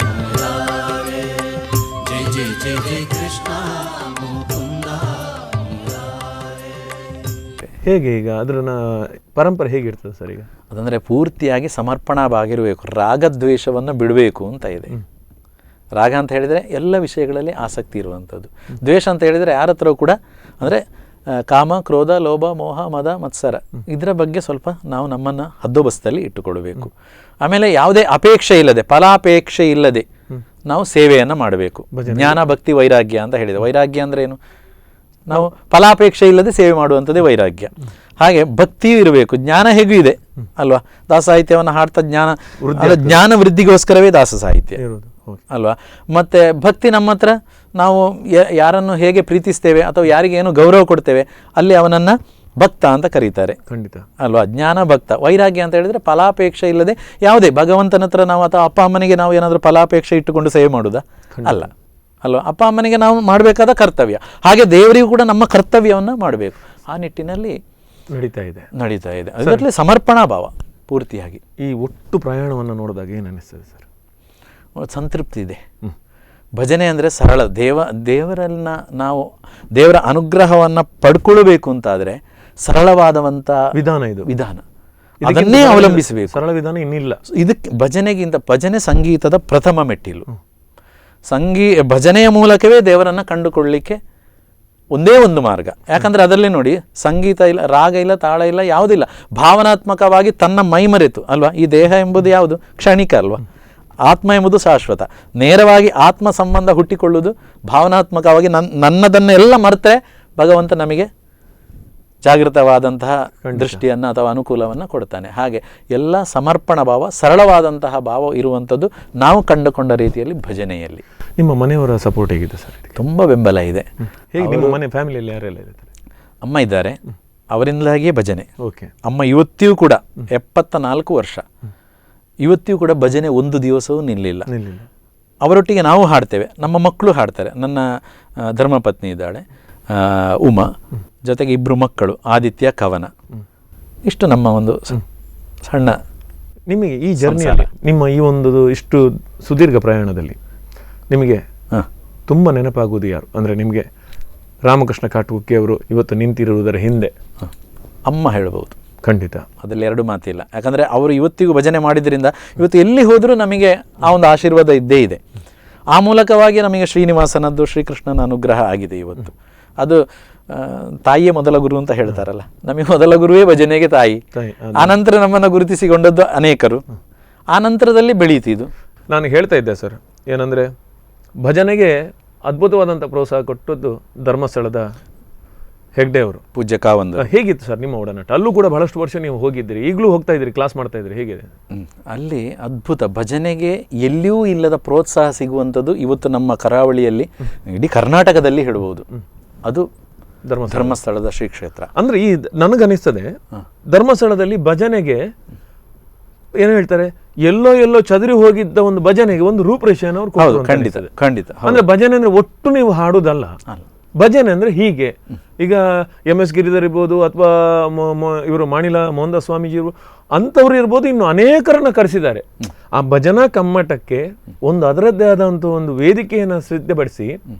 ಮುರಾರೆ ಜೈ ಜೈ ಜೈ ಜೈ ಕೃಷ್ಣ ಮುಕುಂದ ಮುರಾರೆ. ಹೇಗೆ ಈಗ ಅದರ ಪರಂಪರೆ ಹೇಗಿರ್ತದೆ ಸರ್ ಈಗ? ಅದಂದರೆ ಪೂರ್ತಿಯಾಗಿ ಸಮರ್ಪಣವಾಗಿರಬೇಕು, ರಾಗದ್ವೇಷವನ್ನು ಬಿಡಬೇಕು ಅಂತ ಇದೆ. ರಾಗ ಅಂತ ಹೇಳಿದರೆ ಎಲ್ಲ ವಿಷಯಗಳಲ್ಲಿ ಆಸಕ್ತಿ ಇರುವಂಥದ್ದು. ದ್ವೇಷ ಅಂತ ಹೇಳಿದರೆ ಯಾರ ಹತ್ರ ಕೂಡ ಅಂದರೆ ಕಾಮ, ಕ್ರೋಧ, ಲೋಭ, ಮೋಹ, ಮದ, ಮತ್ಸರ ಇದರ ಬಗ್ಗೆ ಸ್ವಲ್ಪ ನಾವು ನಮ್ಮನ್ನು ಹದ್ದೋಬಸ್ತಲ್ಲಿ ಇಟ್ಟುಕೊಳ್ಬೇಕು. ಆಮೇಲೆ ಯಾವುದೇ ಅಪೇಕ್ಷೆ ಇಲ್ಲದೆ, ಫಲಾಪೇಕ್ಷೆ ಇಲ್ಲದೆ ನಾವು ಸೇವೆಯನ್ನು ಮಾಡಬೇಕು. ಜ್ಞಾನ, ಭಕ್ತಿ, ವೈರಾಗ್ಯ ಅಂತ ಹೇಳಿದೆ. ವೈರಾಗ್ಯ ಅಂದರೆ ಏನು? ನಾವು ಫಲಾಪೇಕ್ಷೆ ಇಲ್ಲದೆ ಸೇವೆ ಮಾಡುವಂಥದ್ದೇ ವೈರಾಗ್ಯ. ಹಾಗೆ ಭಕ್ತಿಯೂ ಇರಬೇಕು. ಜ್ಞಾನ ಹೇಗೂ ಇದೆ ಅಲ್ವಾ? ದಾಸ ಸಾಹಿತ್ಯವನ್ನು ಹಾಡ್ತಾ ಜ್ಞಾನ ವೃದ್ಧಿಗೋಸ್ಕರವೇ ದಾಸ ಸಾಹಿತ್ಯ ಅಲ್ವಾ? ಮತ್ತು ಭಕ್ತಿ ನಮ್ಮ ಹತ್ರ ನಾವು ಯಾರನ್ನು ಹೇಗೆ ಪ್ರೀತಿಸ್ತೇವೆ ಅಥವಾ ಯಾರಿಗೆ ಏನು ಗೌರವ ಕೊಡ್ತೇವೆ ಅಲ್ಲಿ ಅವನನ್ನು ಭಕ್ತ ಅಂತ ಕರೀತಾರೆ. ಖಂಡಿತ ಅಲ್ವಾ? ಜ್ಞಾನ ಭಕ್ತ. ವೈರಾಗ್ಯ ಅಂತ ಹೇಳಿದರೆ ಫಲಾಪೇಕ್ಷೆ ಇಲ್ಲದೆ ಯಾವುದೇ ಭಗವಂತನ ಹತ್ರ ನಾವು ಅಥವಾ ಅಪ್ಪ ಅಮ್ಮನಿಗೆ ನಾವು ಏನಾದರೂ ಫಲಾಪೇಕ್ಷೆ ಇಟ್ಟುಕೊಂಡು ಸೇವೆ ಮಾಡುವುದಾ? ಅಲ್ಲ ಅಲ್ವಾ? ಅಪ್ಪ ಅಮ್ಮನಿಗೆ ನಾವು ಮಾಡಬೇಕಾದ ಕರ್ತವ್ಯ, ಹಾಗೆ ದೇವರಿಗೂ ಕೂಡ ನಮ್ಮ ಕರ್ತವ್ಯವನ್ನು ಮಾಡಬೇಕು. ಆ ನಿಟ್ಟಿನಲ್ಲಿ ನಡೀತಾ ಇದೆ. ಅದರಲ್ಲಿ ಸಮರ್ಪಣಾ ಭಾವ ಪೂರ್ತಿಯಾಗಿ. ಈ ಒಟ್ಟು ಪ್ರಯಾಣವನ್ನು ನೋಡಿದಾಗ ಏನು ಅನ್ನಿಸ್ತದೆ ಸರ್? ಸಂತೃಪ್ತಿ ಇದೆ. ಭಜನೆ ಅಂದರೆ ಸರಳ. ದೇವರನ್ನ ನಾವು ದೇವರ ಅನುಗ್ರಹವನ್ನು ಪಡ್ಕೊಳ್ಬೇಕು ಅಂತಾದರೆ ಸರಳವಾದವಂಥ ವಿಧಾನ ಅದನ್ನೇ ಅವಲಂಬಿಸಬೇಕು. ಸರಳ ವಿಧಾನ ಇನ್ನಿಲ್ಲ. ಇದಕ್ಕೆ ಭಜನೆ ಸಂಗೀತದ ಪ್ರಥಮ ಮೆಟ್ಟಿಲು. ಭಜನೆಯ ಮೂಲಕವೇ ದೇವರನ್ನು ಕಂಡುಕೊಳ್ಳಲಿಕ್ಕೆ ಒಂದೇ ಒಂದು ಮಾರ್ಗ. ಯಾಕಂದರೆ ಅದರಲ್ಲಿ ನೋಡಿ, ಸಂಗೀತ ಇಲ್ಲ, ರಾಗ ಇಲ್ಲ, ತಾಳ ಇಲ್ಲ, ಯಾವುದಿಲ್ಲ. ಭಾವನಾತ್ಮಕವಾಗಿ ತನ್ನ ಮೈಮರೆತು ಅಲ್ವಾ. ಈ ದೇಹ ಎಂಬುದು ಯಾವುದು? ಕ್ಷಣಿಕ ಅಲ್ವಾ. ಆತ್ಮ ಎಂಬುದು ಶಾಶ್ವತ. ನೇರವಾಗಿ ಆತ್ಮ ಸಂಬಂಧ ಹುಟ್ಟಿಕೊಳ್ಳುವುದು ಭಾವನಾತ್ಮಕವಾಗಿ ನನ್ನದನ್ನೆಲ್ಲ ಮರೆತರೆ ಭಗವಂತ ನಮಗೆ ಜಾಗೃತವಾದಂತಹ ದೃಷ್ಟಿಯನ್ನು ಅಥವಾ ಅನುಕೂಲವನ್ನು ಕೊಡ್ತಾನೆ. ಹಾಗೆ ಎಲ್ಲ ಸಮರ್ಪಣ ಭಾವ, ಸರಳವಾದಂತಹ ಭಾವ ಇರುವಂಥದ್ದು ನಾವು ಕಂಡುಕೊಂಡ ರೀತಿಯಲ್ಲಿ ಭಜನೆಯಲ್ಲಿ. ನಿಮ್ಮ ಮನೆಯವರ ಸಪೋರ್ಟ್ ಹೇಗಿದೆ ಸರ್? ತುಂಬ ಬೆಂಬಲ ಇದೆ. ಹೇಗೆ ನಿಮ್ಮ ಮನೆ ಫ್ಯಾಮಿಲಿಯಲ್ಲಿ ಯಾರೆಲ್ಲ ಇರ್ತಾರೆ? ಅಮ್ಮ ಇದ್ದಾರೆ, ಅವರಿಂದಾಗಿಯೇ ಭಜನೆ. ಓಕೆ. ಅಮ್ಮ ಇವತ್ತಿಯೂ ಕೂಡ 74 ವರ್ಷ, ಇವತ್ತಿಯೂ ಕೂಡ ಭಜನೆ ಒಂದು ದಿವಸವೂ ನಿಲ್ಲಿಲ್ಲ. ಅವರೊಟ್ಟಿಗೆ ನಾವು ಹಾಡ್ತೇವೆ, ನಮ್ಮ ಮಕ್ಕಳು ಹಾಡ್ತಾರೆ. ನನ್ನ ಧರ್ಮಪತ್ನಿ ಇದ್ದಾಳೆ ಉಮಾ, ಜೊತೆಗೆ 2 ಮಕ್ಕಳು ಆದಿತ್ಯ, ಕವನ. ಇಷ್ಟು ನಮ್ಮ ಒಂದು ಸಣ್ಣ. ನಿಮಗೆ ಈ ಜರ್ನಿಯಲ್ಲಿ, ನಿಮ್ಮ ಈ ಒಂದು ಇಷ್ಟು ಸುದೀರ್ಘ ಪ್ರಯಾಣದಲ್ಲಿ ನಿಮಗೆ ತುಂಬ ನೆನಪಾಗುವುದು ಯಾರು? ಅಂದರೆ ನಿಮಗೆ ರಾಮಕೃಷ್ಣ ಕಾಟುಕಿ ಅವರು ಇವತ್ತು ನಿಂತಿರುವುದರ ಹಿಂದೆ ಅಮ್ಮ ಹೇಳ್ಬೋದು. ಖಂಡಿತ, ಅದರಲ್ಲಿ 2 ಮಾತಿಲ್ಲ. ಯಾಕಂದರೆ ಅವರು ಇವತ್ತಿಗೂ ಭಜನೆ ಮಾಡಿದ್ರಿಂದ ಇವತ್ತು ಎಲ್ಲಿ ಹೋದರೂ ನಮಗೆ ಆ ಒಂದು ಆಶೀರ್ವಾದ ಇದ್ದೇ ಇದೆ. ಆ ಮೂಲಕವಾಗಿ ನಮಗೆ ಶ್ರೀನಿವಾಸನದ್ದು, ಶ್ರೀಕೃಷ್ಣನ ಅನುಗ್ರಹ ಆಗಿದೆ ಇವತ್ತು. ಅದು ತಾಯಿಯೇ ಮೊದಲ ಗುರು ಅಂತ ಹೇಳ್ತಾರಲ್ಲ, ನಮಗೆ ಮೊದಲ ಗುರುವೇ ಭಜನೆಗೆ ತಾಯಿ. ಆನಂತರ ನಮ್ಮನ್ನು ಗುರುತಿಸಿಕೊಂಡದ್ದು ಅನೇಕರು, ಆ ನಂತರದಲ್ಲಿ ಬೆಳೀತಿದ್ದು. ನಾನು ಹೇಳ್ತಾ ಇದ್ದೆ ಸರ್, ಏನಂದರೆ ಭಜನೆಗೆ ಅದ್ಭುತವಾದಂಥ ಪ್ರೋತ್ಸಾಹ ಕೊಟ್ಟದ್ದು ಧರ್ಮಸ್ಥಳದ ಹೆಗ್ಡೆ ಅವರು, ಪೂಜ್ಯ ಕಾವಂದರು. ಹೇಗಿತ್ತು ಸರ್ ನಿಮ್ಮ ಒಡನಾಟ? ಅಲ್ಲೂ ಕೂಡ ಬಹಳಷ್ಟು ವರ್ಷ ನೀವು ಹೋಗಿದ್ದೀರಿ, ಈಗಲೂ ಹೋಗ್ತಾ ಇದ್ದೀರಿ, ಕ್ಲಾಸ್ ಮಾಡ್ತಾ ಇದ್ದೀರಿ, ಹೇಗಿದೆ? ಅಲ್ಲಿ ಅದ್ಭುತ ಭಜನೆಗೆ ಎಲ್ಲಿಯೂ ಇಲ್ಲದ ಪ್ರೋತ್ಸಾಹ ಸಿಗುವಂಥದ್ದು ಇವತ್ತು ನಮ್ಮ ಕರಾವಳಿಯಲ್ಲಿ, ಇಡೀ ಕರ್ನಾಟಕದಲ್ಲಿ ಹೇಳ್ಬೋದು, ಅದು ಧರ್ಮಸ್ಥಳದ ಶ್ರೀ ಕ್ಷೇತ್ರ. ಅಂದರೆ ಈ ನನಗನಿಸ್ತದೆ, ಧರ್ಮಸ್ಥಳದಲ್ಲಿ ಭಜನೆಗೆ ಏನು ಹೇಳ್ತಾರೆ, ಎಲ್ಲೋ ಚದುರಿ ಹೋಗಿದ್ದ ಒಂದು ಭಜನೆಗೆ ಒಂದು ರೂಪರೇಷೆಯನ್ನು ಅವ್ರು ಕೊಡ್ತಾರೆ. ಖಂಡಿತ. ಅಂದ್ರೆ ಭಜನೆ ಅಂದ್ರೆ ಒಟ್ಟು ನೀವು ಹಾಡುದಲ್ಲ, ಭಜನೆ ಅಂದ್ರೆ ಹೀಗೆ. ಈಗ MS ಗಿರಿಧರ್ ಇರ್ಬೋದು, ಅಥವಾ ಇವರು ಮಾಣಿಲ ಮೋಹನದಾಸ್ ಸ್ವಾಮೀಜಿ ಇರ್ಬೋದು, ಅಂಥವ್ರು ಇರ್ಬೋದು, ಇನ್ನು ಅನೇಕರನ್ನ ಕರೆಸಿದ್ದಾರೆ. ಆ ಭಜನಾ ಕಮ್ಮಟಕ್ಕೆ ಒಂದು ಅದರದ್ದೇ ಆದಂಥ ಒಂದು ವೇದಿಕೆಯನ್ನು ಸಿದ್ಧಪಡಿಸಿ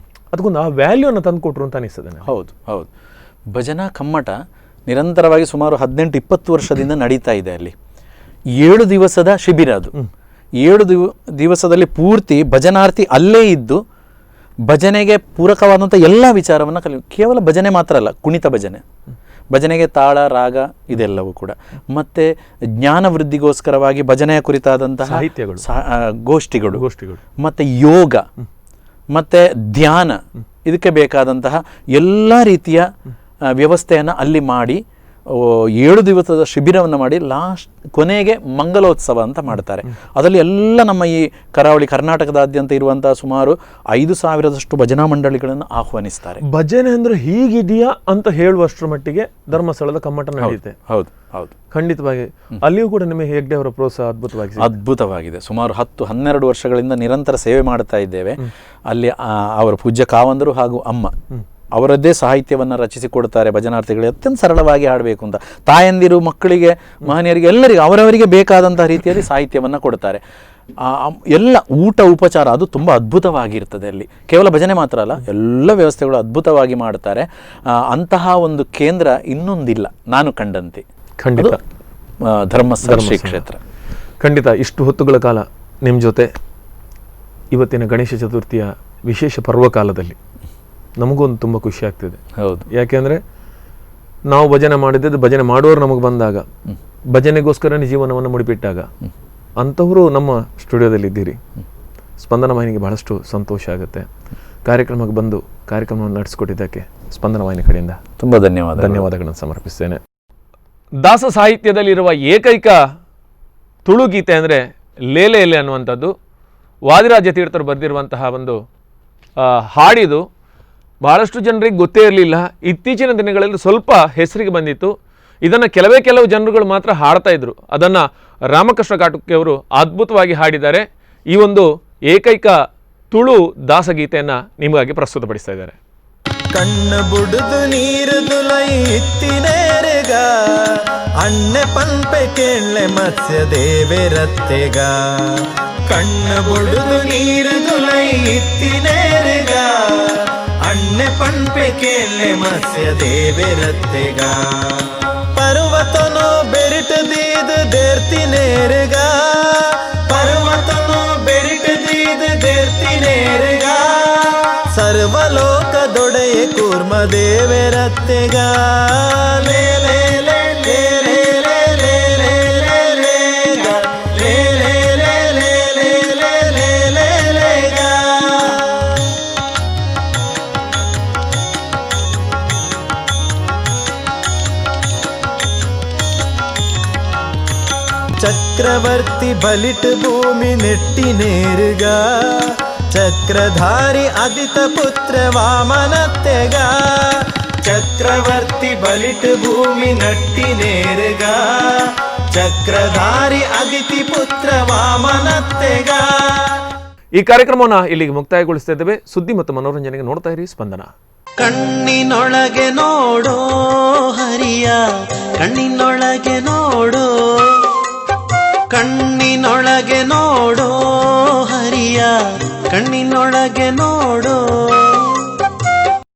ಅದಕ್ಕೊಂದು ಆ ವ್ಯಾಲ್ಯೂನ ತಂದು ಕೊಟ್ರು ಅಂತ ಅನಿಸ್ತದೆ. ಹೌದು. ಭಜನಾ ಕಮ್ಮಟ ನಿರಂತರವಾಗಿ ಸುಮಾರು 18-20 ವರ್ಷದಿಂದ ನಡೀತಾ ಇದೆ. ಅಲ್ಲಿ 7 ದಿವಸದ ಶಿಬಿರ ಅದು. 7 ದಿವಸದಲ್ಲಿ ಪೂರ್ತಿ ಭಜನಾರ್ಥಿ ಅಲ್ಲೇ ಇದ್ದು ಭಜನೆಗೆ ಪೂರಕವಾದಂಥ ಎಲ್ಲ ವಿಚಾರವನ್ನು ಕೇವಲ ಭಜನೆ ಮಾತ್ರ ಅಲ್ಲ, ಕುಣಿತ ಭಜನೆಗೆ ತಾಳ, ರಾಗ ಇದೆಲ್ಲವೂ ಕೂಡ. ಮತ್ತು ಜ್ಞಾನ ವೃದ್ಧಿಗೋಸ್ಕರವಾಗಿ ಭಜನೆಯ ಕುರಿತಾದಂತಹ ಗೋಷ್ಠಿಗಳು, ಮತ್ತು ಯೋಗ, ಮತ್ತು ಧ್ಯಾನ, ಇದಕ್ಕೆ ಬೇಕಾದಂತಹ ಎಲ್ಲ ರೀತಿಯ ವ್ಯವಸ್ಥೆಯನ್ನು ಅಲ್ಲಿ ಮಾಡಿ 7 ದಿವಸದ ಶಿಬಿರವನ್ನು ಮಾಡಿ ಕೊನೆಗೆ ಮಂಗಲೋತ್ಸವ ಅಂತ ಮಾಡ್ತಾರೆ. ಅದರಲ್ಲಿ ಎಲ್ಲ ನಮ್ಮ ಈ ಕರಾವಳಿ ಕರ್ನಾಟಕದಾದ್ಯಂತ ಇರುವಂತಹ ಸುಮಾರು 5,000 ಭಜನಾ ಮಂಡಳಿಗಳನ್ನು ಆಹ್ವಾನಿಸ್ತಾರೆ. ಭಜನೆ ಅಂದ್ರೆ ಹೀಗಿದೆಯಾ ಅಂತ ಹೇಳುವಷ್ಟರ ಮಟ್ಟಿಗೆ ಧರ್ಮಸ್ಥಳದ ಕಮ್ಮಟ ನಡೆಯುತ್ತೆ. ಹೌದು. ಖಂಡಿತವಾಗಿ ಅಲ್ಲಿಯೂ ಕೂಡ ನಿಮಗೆ ಹೆಗ್ಡೆ ಅವರ ಪ್ರೋತ್ಸಾಹ ಅದ್ಭುತವಾಗಿದೆ. ಸುಮಾರು 10-12 ವರ್ಷಗಳಿಂದ ನಿರಂತರ ಸೇವೆ ಮಾಡ್ತಾ ಇದ್ದೇವೆ. ಅಲ್ಲಿ ಅವರ ಪೂಜ್ಯ ಕಾವಂದರು ಹಾಗೂ ಅಮ್ಮ ಅವರದ್ದೇ ಸಾಹಿತ್ಯವನ್ನು ರಚಿಸಿಕೊಡ್ತಾರೆ. ಭಜನಾರ್ಥಿಗಳಿಗೆ ಅತ್ಯಂತ ಸರಳವಾಗಿ ಹಾಡಬೇಕು ಅಂತ ತಾಯಂದಿರು, ಮಕ್ಕಳಿಗೆ, ಮಹನೀಯರಿಗೆ, ಎಲ್ಲರಿಗೂ ಅವರವರಿಗೆ ಬೇಕಾದಂತಹ ರೀತಿಯಲ್ಲಿ ಸಾಹಿತ್ಯವನ್ನು ಕೊಡ್ತಾರೆ. ಎಲ್ಲ ಊಟ ಉಪಚಾರ ಅದು ತುಂಬ ಅದ್ಭುತವಾಗಿರ್ತದೆ. ಅಲ್ಲಿ ಕೇವಲ ಭಜನೆ ಮಾತ್ರ ಅಲ್ಲ, ಎಲ್ಲ ವ್ಯವಸ್ಥೆಗಳು ಅದ್ಭುತವಾಗಿ ಮಾಡ್ತಾರೆ. ಅಂತಹ ಒಂದು ಕೇಂದ್ರ ಇನ್ನೊಂದಿಲ್ಲ ನಾನು ಕಂಡಂತೆ. ಖಂಡಿತ ಧರ್ಮಸ್ಥಳ ಶ್ರೀ ಕ್ಷೇತ್ರ. ಖಂಡಿತ ಇಷ್ಟು ಹೊತ್ತುಗಳ ಕಾಲ ನಿಮ್ಮ ಜೊತೆ ಇವತ್ತಿನ ಗಣೇಶ ಚತುರ್ಥಿಯ ವಿಶೇಷ ಪರ್ವಕಾಲದಲ್ಲಿ ನಮಗೊಂದು ತುಂಬ ಖುಷಿ ಆಗ್ತಿದೆ. ಹೌದು. ಯಾಕೆಂದರೆ ನಾವು ಭಜನೆ ಮಾಡಿದ್ದು, ಭಜನೆ ಮಾಡುವವರು ನಮಗೆ ಬಂದಾಗ, ಭಜನೆಗೋಸ್ಕರನೇ ಜೀವನವನ್ನು ಮುಡಿಪಿಟ್ಟಾಗ ಅಂಥವರು ನಮ್ಮ ಸ್ಟುಡಿಯೋದಲ್ಲಿ ಇದ್ದೀರಿ. ಸ್ಪಂದನ ವಾಹಿನಿಗೆ ಬಹಳಷ್ಟು ಸಂತೋಷ ಆಗುತ್ತೆ. ಕಾರ್ಯಕ್ರಮಕ್ಕೆ ಬಂದು ಕಾರ್ಯಕ್ರಮವನ್ನು ನಡೆಸಿಕೊಟ್ಟಿದ್ದಕ್ಕೆ ಸ್ಪಂದನ ವಾಹಿನಿ ಕಡೆಯಿಂದ ತುಂಬ ಧನ್ಯವಾದಗಳನ್ನು ಸಮರ್ಪಿಸ್ತೇನೆ. ದಾಸ ಸಾಹಿತ್ಯದಲ್ಲಿರುವ ಏಕೈಕ ತುಳು ಗೀತೆ ಅಂದರೆ ಲೇಲೆ ಎಲೆ ಅನ್ನುವಂಥದ್ದು ವಾದಿರಾಜ ತೀರ್ಥರು ಬರೆದಿರುವಂತಹ ಒಂದು ಹಾಡಿದು ಬಹಳಷ್ಟು ಜನರಿಗೆ ಗೊತ್ತೇ ಇರಲಿಲ್ಲ. ಇತ್ತೀಚಿನ ದಿನಗಳಲ್ಲಿ ಸ್ವಲ್ಪ ಹೆಸರಿಗೆ ಬಂದಿತ್ತು. ಇದನ್ನು ಕೆಲವು ಜನರುಗಳು ಮಾತ್ರ ಹಾಡ್ತಾ ಇದ್ರು. ಅದನ್ನು ರಾಮಕೃಷ್ಣ ಕಾಟುಕಿ ಅವರು ಅದ್ಭುತವಾಗಿ ಹಾಡಿದ್ದಾರೆ. ಈ ಒಂದು ಏಕೈಕ ತುಳು ದಾಸಗೀತೆಯನ್ನು ನಿಮಗಾಗಿ ಪ್ರಸ್ತುತಪಡಿಸ್ತಾ ಇದ್ದಾರೆ. ಕಣ್ಣು ಬುಡುದು ನೀರುದು ಲೈತ್ತಿನೇರೆಗ ಅಣ್ಣೆ ಪಂಪೆ ಕೇಳ್ಳೆ ಮತ್ಸ್ಯ ದೇವೆರತ್ತೆಗ ಕಣ್ಣು ಬುಡುದು ನೀರು ದುಲೈ ಇತ್ತಿನೇರುಗ ಅಣ್ಣೆ ಪಂಪೆ ಕೇಳೆ ಮತ್ಸ್ಯ ದೇವೆರತ್ತೆಗ ಪರ್ವತನೋ ಬೆರಿಟು ದೀದು ದೇರ್ತಿನೇರುಗ ಪರ್ವತನೋ ಬೆರಿಟು ದೀದು ದೇರ್ತಿನೇರುಗ ಸರ್ವಲೋಕ ದೊಡೆಯ ಕೂರ್ಮ ದೇವೆರತ್ತೆಗ ಲೇ ಲೇ ಲೇ ಲೇ ಲೇ ಲೇ ಲೇ ಲೇ ಲೇ ಲೇ ಗ. ಲೇ ಲೇ ಲೇ ಲೇ ಲೇ ಲೇ ಲೇ ಲೇ ಲೇ ಗ. ಚಕ್ರವರ್ತಿ ಬಲಿಟ್ ಭೂಮಿ ನೆಟ್ಟಿನೇರುಗ ಚಕ್ರಧಾರಿ ಅದಿತ ಪುತ್ರ ವಾಮನತ್ತೆಗ ಚಕ್ರವರ್ತಿ ಬಲಿಟ್ ಭೂಮಿ ನಟ್ಟಿನೇರುಗ ಚಕ್ರಧಾರಿ ಅದಿತಿ ಪುತ್ರ ವಾಮನತ್ತೆಗ. ಈ ಕಾರ್ಯಕ್ರಮವನ್ನು ಇಲ್ಲಿಗೆ ಮುಕ್ತಾಯಗೊಳಿಸ್ತಾ ಇದ್ದೇವೆ. ಸುದ್ದಿ ಮತ್ತು ಮನೋರಂಜನೆಗೆ ನೋಡ್ತಾ ಇರಿ ಸ್ಪಂದನ. ಕಣ್ಣಿನೊಳಗೆ ನೋಡೋ ಹರಿಯ ಕಣ್ಣಿನೊಳಗೆ ನೋಡೋ ಕಣ್ಣಿನೊಳಗೆ ನೋಡೋ ಹರಿಯ ಕಣ್ಣಿನೊಳಗೆ ನೋಡೋ